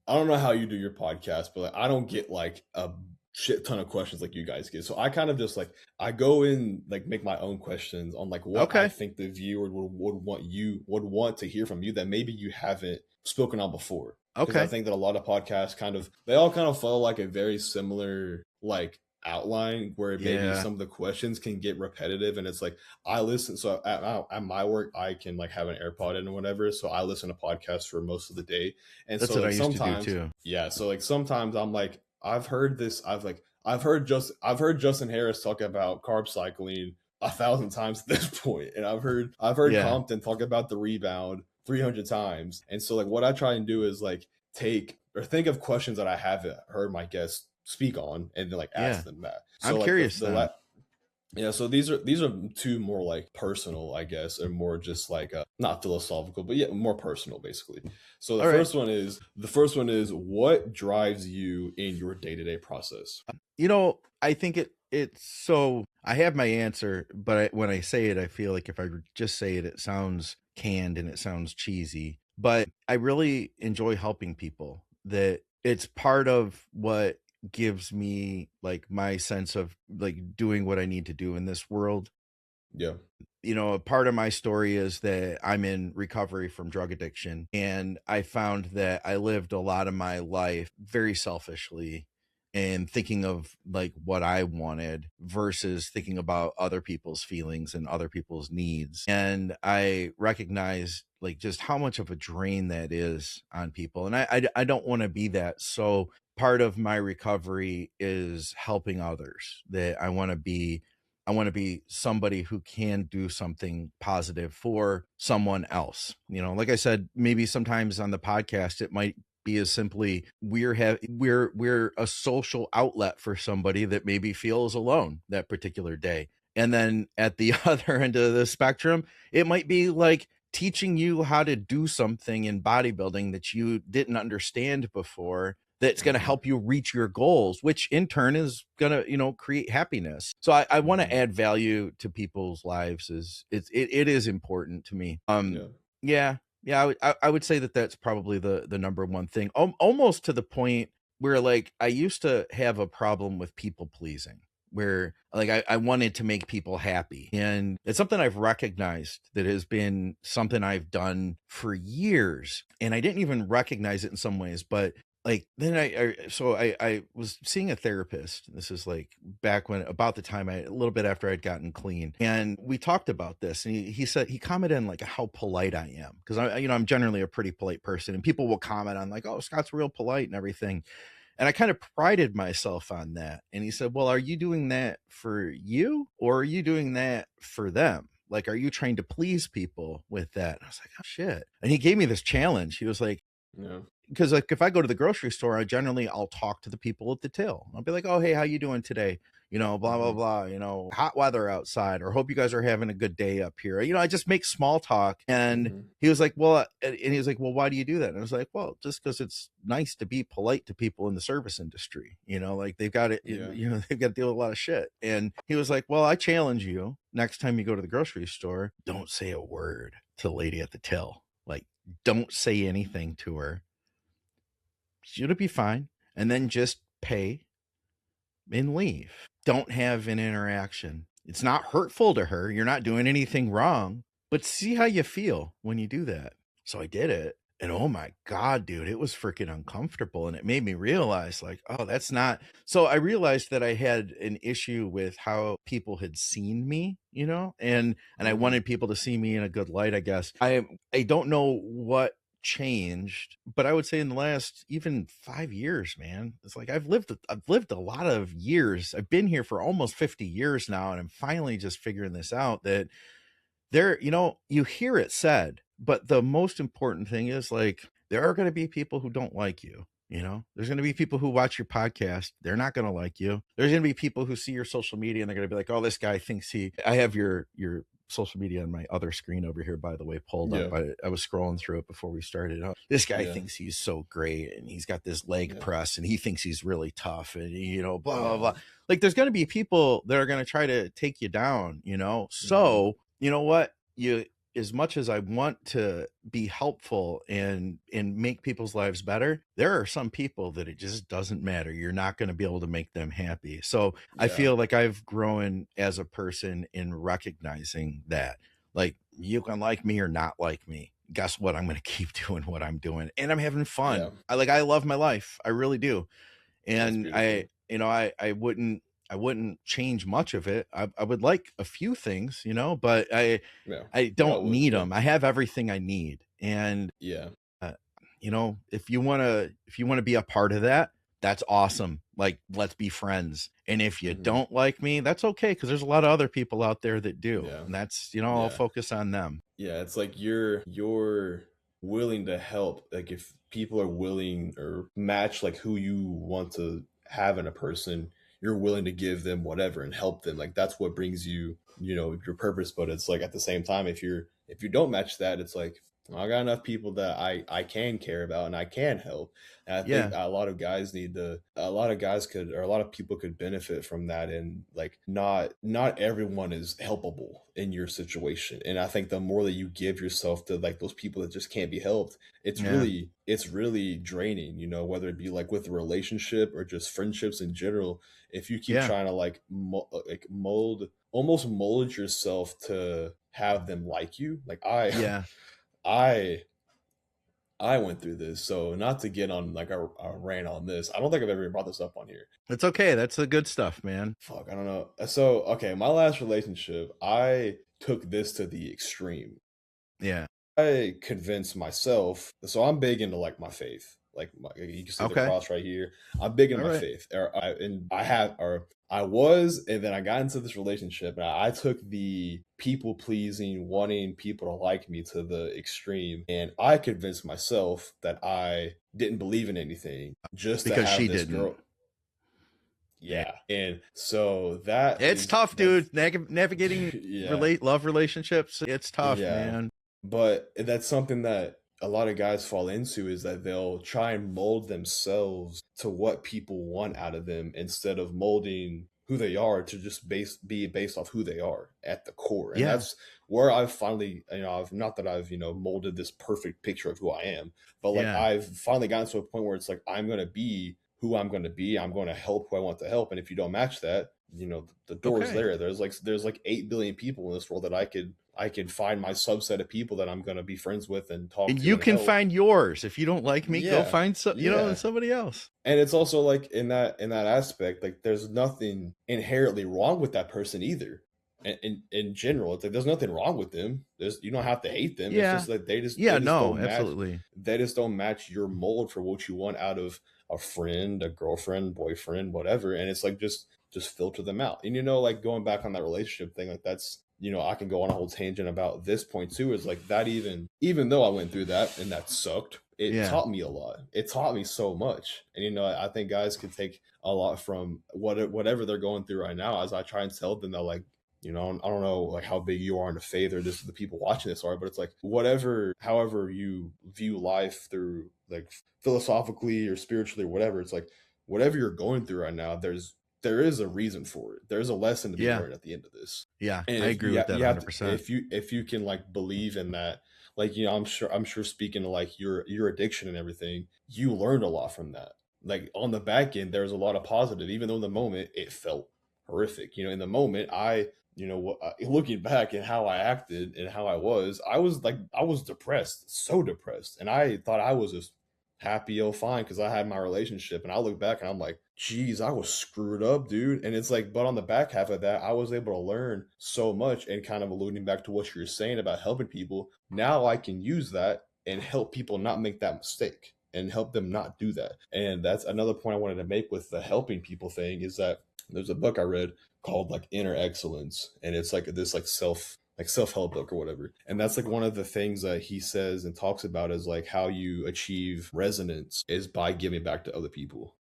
don't know how you do your podcast, but like, I don't get like a shit ton of questions like you guys get. So I kind of just like I go in like make my own questions on like what I Okay. think the viewer would want to hear from you that maybe you haven't spoken on before. Because I Okay. think that a lot of podcasts they all kind of follow like a very similar like outline where maybe Yeah. some of the questions can get repetitive, and it's like I listen. So at my work, I can like have an AirPod in or whatever. So I listen to podcasts for most of the day. And That's so what I like used to do sometimes, too. yeah. So like sometimes I'm like, I've heard this. I've heard Justin Harris talk about carb cycling 1,000 times at this point, and I've heard Yeah. Compton talk about the rebound 300 times. And so like what I try and do is like take or think of questions that I haven't heard my guests speak on, and then like Yeah. ask them that. So I'm like curious then. yeah, so these are two more like personal, I guess, and more just like not philosophical, but yeah, more personal basically. So All right. the first one is what drives you in your day-to-day process? You know, I think it's so I have my answer, but when I say it, I feel like if I just say it, it sounds canned and it sounds cheesy. But I really enjoy helping people. That it's part of what gives me like my sense of like doing what I need to do in this world. Yeah. You know, a part of my story is that I'm in recovery from drug addiction. And I found that I lived a lot of my life very selfishly and thinking of like what I wanted versus thinking about other people's feelings and other people's needs. And I recognize like just how much of a drain that is on people. And I don't want to be that. So part of my recovery is helping others. That I want to be somebody who can do something positive for someone else. You know, like I said, maybe sometimes on the podcast it might be as simply we're a social outlet for somebody that maybe feels alone that particular day. And then at the other end of the spectrum, it might be like teaching you how to do something in bodybuilding that you didn't understand before that's going to Mm-hmm. help you reach your goals, which in turn is going to, you know, create happiness. So I want to Mm-hmm. add value to people's lives. It is important to me. Yeah. Yeah, yeah, I would say that that's probably the number one thing. Almost to the point where like I used to have a problem with people pleasing, where like I wanted to make people happy, and it's something I've recognized that has been something I've done for years, and I didn't even recognize it in some ways, but like then I was seeing a therapist. This is like back when about the time a little bit after I'd gotten clean, and we talked about this, and he said he commented on like how polite I am, because I'm generally a pretty polite person, and people will comment on like, oh, Scott's real polite and everything, and I kind of prided myself on that. And he said, well, are you doing that for you, or are you doing that for them? Like, are you trying to please people with that? And I was like, oh shit. And he gave me this challenge. He was like, Yeah. because like if I go to the grocery store, I'll talk to the people at the till. I'll be like, oh hey, how you doing today? You know, blah blah Mm-hmm. blah. You know, hot weather outside, or hope you guys are having a good day up here. You know, I just make small talk. And Mm-hmm. he was like, well, and he was like, well, why do you do that? And I was like, well, just because it's nice to be polite to people in the service industry. You know, like they've got it. Yeah. You know, they've got to deal with a lot of shit. And he was like, well, I challenge you. Next time you go to the grocery store, don't say a word to the lady at the till. Like, don't say anything to her. It'll be fine. And then just pay and leave. Don't have an interaction. It's not hurtful to her. You're not doing anything wrong, but see how you feel when you do that. So I did it. And oh my God, dude, it was freaking uncomfortable. And it made me realize, like, oh, that's not. So I realized that I had an issue with how people had seen me, you know, and I Mm-hmm. wanted people to see me in a good light, I guess. I don't know what changed, but I would say in the last even 5 years, man, it's like I've lived a lot of years. I've been here for almost 50 years now, and I'm finally just figuring this out, that there, you know, you hear it said, but the most important thing is like there are going to be people who don't like you. You know, there's going to be people who watch your podcast. They're not going to like you. There's going to be people who see your social media and they're going to be like, oh, this guy thinks I have your social media on my other screen over here, by the way, pulled Yeah. up. I was scrolling through it before we started. Oh, this guy Yeah. thinks he's so great, and he's got this leg press, and he thinks he's really tough, and you know, blah blah blah. Like, there's going to be people that are going to try to take you down, you know. So you know what, as much as I want to be helpful and make people's lives better, there are some people that it just doesn't matter. You're not going to be able to make them happy. So I feel like I've grown as a person in recognizing that, like, you can like me or not like me. Guess what? I'm going to keep doing what I'm doing, and I'm having fun. I love my life. I really do. And I wouldn't change much of it. I would like a few things, you know, but I don't need them. I have everything I need. And you know, if you want to be a part of that, that's awesome. Like, let's be friends. And if you don't like me, that's okay, because there's a lot of other people out there that do. And that's, you know, I'll focus on them. Yeah, it's like you're willing to help. Like, if people are willing or match like who you want to have in a person, you're willing to give them whatever and help them. Like, that's what brings you, you know, your purpose. But it's like, at the same time, if you don't match that, it's like, I got enough people that I can care about and I can help. And I think a lot of guys a lot of people could benefit from that. And like, not everyone is helpable in your situation. And I think the more that you give yourself to like those people that just can't be helped, it's really draining, you know, whether it be like with a relationship or just friendships in general. If you keep trying to like almost mold yourself to have them like you, like I went through this, so not to get on like a rant on this. I don't think I've ever brought this up on here. It's okay. That's the good stuff, man. Fuck, I don't know. So, okay, my last relationship, I took this to the extreme. Yeah. I convinced myself. So I'm big into like my faith. Like, you can see the cross right here. I'm big into my faith. I was, and then I got into this relationship, and I took the people pleasing, wanting people to like me to the extreme, and I convinced myself that I didn't believe in anything just because to have she this didn't. girl. Yeah, and so that it's tough, dude. Navigating love relationships, it's tough, man. But that's something that a lot of guys fall into, is that they'll try and mold themselves to what people want out of them instead of molding who they are to just be based off who they are at the core. And that's where I've finally, you know, not that I've, you know, molded this perfect picture of who I am, but like I've finally gotten to a point where it's like, I'm going to be who I'm going to be. I'm going to help who I want to help. And if you don't match that, you know, the door's there. There's like 8 billion people in this world that I could find my subset of people that I'm going to be friends with and talk to. And you can find yours. If you don't like me, go find somebody else. And it's also like in that aspect, like there's nothing inherently wrong with that person either. In general, it's like there's nothing wrong with them. You don't have to hate them. It's just that they just absolutely. They just don't match your mold for what you want out of a friend, a girlfriend, boyfriend, whatever. And it's like just filter them out. And you know, like going back on that relationship thing, like that's, you know, I can go on a whole tangent about this point too, is like that even though I went through that and that sucked, it taught me a lot. It taught me so much. And, you know, I think guys could take a lot from whatever they're going through right now, as I try and tell them that, like, you know, I don't know like how big you are in the faith or just the people watching this are, but it's like however you view life through like philosophically or spiritually or whatever, it's like whatever you're going through right now, there is a reason for it. There's a lesson to be learned at the end of this. Yeah, and I agree with that 100%. If you can like believe in that, like, you know, I'm sure speaking to like your addiction and everything, you learned a lot from that. Like on the back end, there's a lot of positive, even though in the moment it felt horrific. You know, in the moment, looking back at how I acted and how I was depressed, so depressed. And I thought I was just happy, fine, because I had my relationship. And I look back and I'm like, geez, I was screwed up, dude. And it's like, but on the back half of that, I was able to learn so much. And kind of alluding back to what you were saying about helping people, now I can use that and help people not make that mistake and help them not do that. And that's another point I wanted to make with the helping people thing, is that there's a book I read called like Inner Excellence, and it's like this like self-help book or whatever. And that's like one of the things that he says and talks about is like how you achieve resonance is by giving back to other people.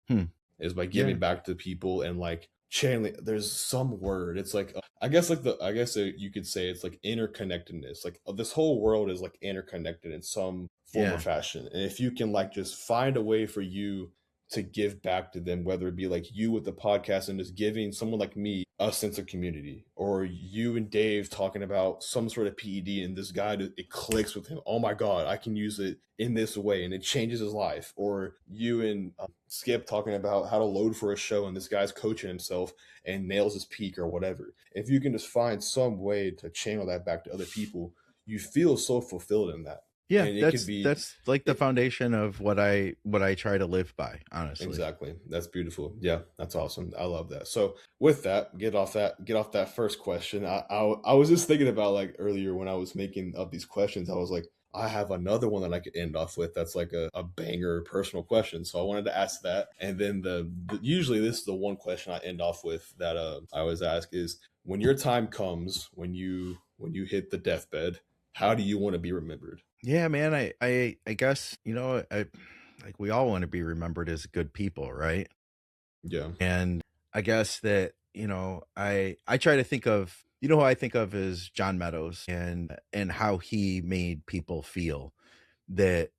Is by giving back to people and like channeling, there's some word, it's like I guess like you could say it's like interconnectedness, like this whole world is like interconnected in some form or Yeah. fashion, and if you can like just find a way for you to give back to them, whether it be like you with the podcast and just giving someone like me a sense of community, or you and Dave talking about some sort of PED and this guy, it clicks with him. Oh my God, I can use it in this way and it changes his life. Or you and Skip talking about how to load for a show and this guy's coaching himself and nails his peak or whatever. If you can just find some way to channel that back to other people, you feel so fulfilled in that. Yeah, And it could be that's like the foundation of what I try to live by, honestly. exactly. That's beautiful. Yeah, that's awesome. I love that. So with that, get off that first question. I was just thinking about like earlier when I was making up these questions, I was like, I have another one that I could end off with that's like a banger personal question. So I wanted to ask that. And then usually this is the one question I end off with that I always ask is, when your time comes, when you hit the deathbed, how do you want to be remembered? Yeah, man, I guess, I like we all want to be remembered as good people, right? Yeah. And I guess that, I try to think of, who I think of as John Meadows, and how he made people feel, that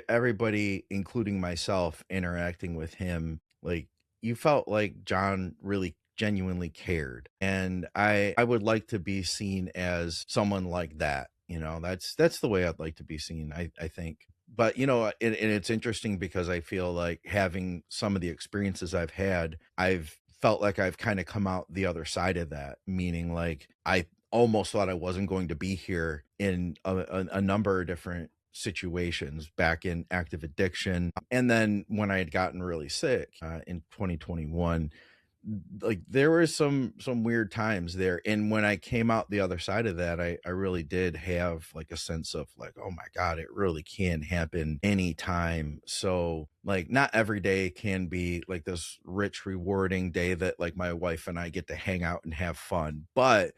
everybody, including myself, interacting with him, like, you felt like John really genuinely cared. And I would like to be seen as someone like that. That's the way I'd like to be seen, I think. But and it's interesting because I feel like, having some of the experiences I've had, I've felt like I've kind of come out the other side of that, meaning like I almost thought I wasn't going to be here in a number of different situations, back in active addiction. And then when I had gotten really sick in 2021, like there were some weird times there. And when I came out the other side of that, I really did have like a sense of like, oh my God, it really can happen anytime. So like, not every day can be like this rich, rewarding day that like my wife and I get to hang out and have fun. But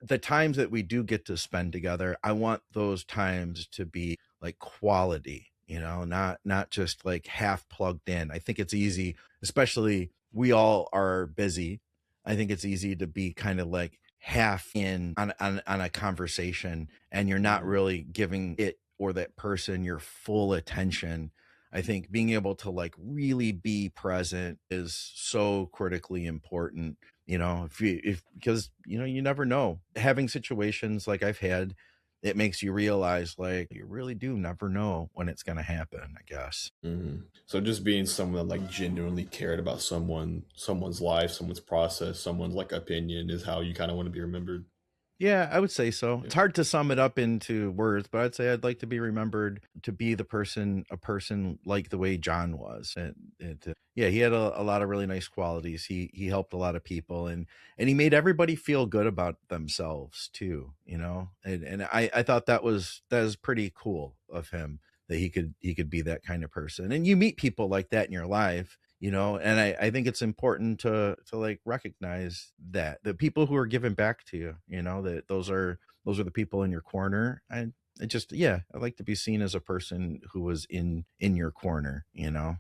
the times that we do get to spend together, I want those times to be like quality, not just like half plugged in. I think it's easy, especially, we all are busy. I think it's easy to be kind of like half in on a conversation, and you're not Mhm. really giving it or that person your full attention. I think being able to like really be present is so critically important. Because you never know. Having situations like I've had, it makes you realize like you really do never know when it's going to happen, I guess. So just being someone that like genuinely cared about someone's life, someone's process, someone's like opinion is how you kind of want to be remembered. Yeah, I would say so. Yeah. It's hard to sum it up into words, but I'd say I'd like to be remembered to be a person like the way John was. Yeah, he had a lot of really nice qualities. He helped a lot of people, and he made everybody feel good about themselves too, And I thought that was pretty cool of him, that he could be that kind of person. And you meet people like that in your life, and I think it's important to like recognize that the people who are giving back to you, that those are the people in your corner. I just, yeah, I like to be seen as a person who was in your corner, Yeah.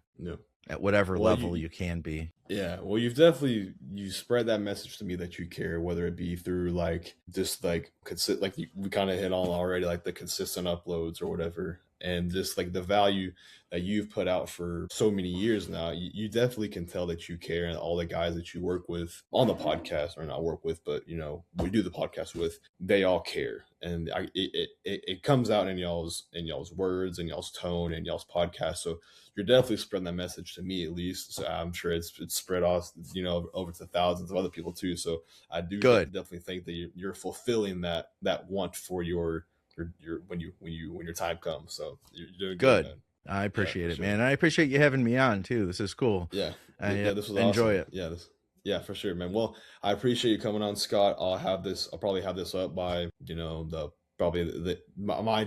at whatever Well, level you can be. yeah, well, you spread that message to me that you care, whether it be through like just like we kind of hit on already, like the consistent uploads or whatever, and just like the value that you've put out for so many years now. You definitely can tell that you care, and all the guys that you work with on the podcast, or not work with, but we do the podcast with, they all care, and it comes out in y'all's words and y'all's tone and y'all's podcast. So you're definitely spreading that message to me, at least. So I'm sure it's spread off, over to thousands of other people too. So I do Good. definitely think that you're fulfilling that want for your when your time comes. So you're doing good, Good. man. I Yeah, appreciate for it, sure. man. I appreciate you having me on too. This is cool. Yeah, I yeah, this was enjoy awesome. it. Yeah, for sure, man. Well, I appreciate you coming on, Scott. I'll probably have this up by the probably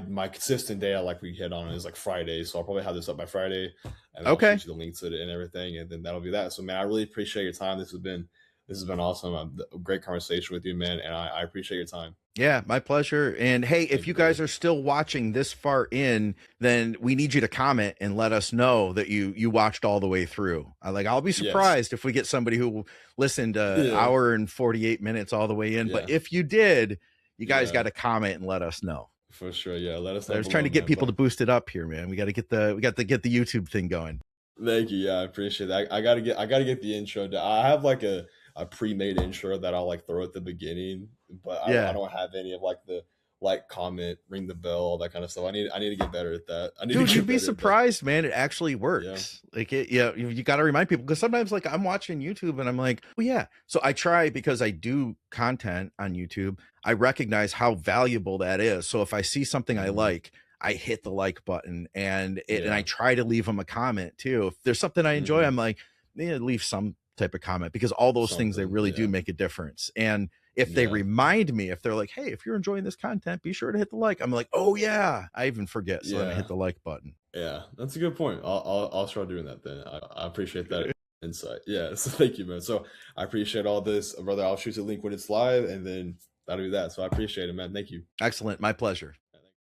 my consistent day I like we hit on is like Friday, so I'll probably have this up by Friday, and then I'll Okay. shoot you the link to it and everything, and then that'll be that. So, man, I really appreciate your time. This has been awesome. A great conversation with you, man, and I appreciate your time. Yeah, my pleasure. And hey, if you guys are still watching this far in, then we need you to comment and let us know that you watched all the way through. I'll be surprised if we get somebody who listened an hour and 48 minutes all the way in. But if you did, you guys got to comment and let us know. For sure. Yeah, let us know. I was trying to get people to boost it up here, man. We got to get the YouTube thing going. Thank you. Yeah, I appreciate that. I gotta get the intro down. I have like a pre-made intro that I'll like throw at the beginning, but I don't have any of like the comment, ring the bell, all that kind of stuff. I need to get better at that. Dude, you'd be surprised, man. It actually works. You got to remind people, because sometimes like I'm watching YouTube and I'm like, well, yeah. So I try, because I do content on YouTube, I recognize how valuable that is. So if I see something I like, I hit the like button, and I try to leave them a comment too. If there's something I enjoy, I'm like, leave some type of comment, because all those things, they really do make a difference. And if they remind me, if they're like, hey, if you're enjoying this content, be sure to hit the like. I'm like, oh yeah, I even forget. So I hit the like button. Yeah, that's a good point. I'll start doing that then. I appreciate that insight. Yeah, so thank you, man. So I appreciate all this, brother. I'll shoot a link when it's live, and then that'll be that. So I appreciate it, man. Thank you. Excellent. My pleasure.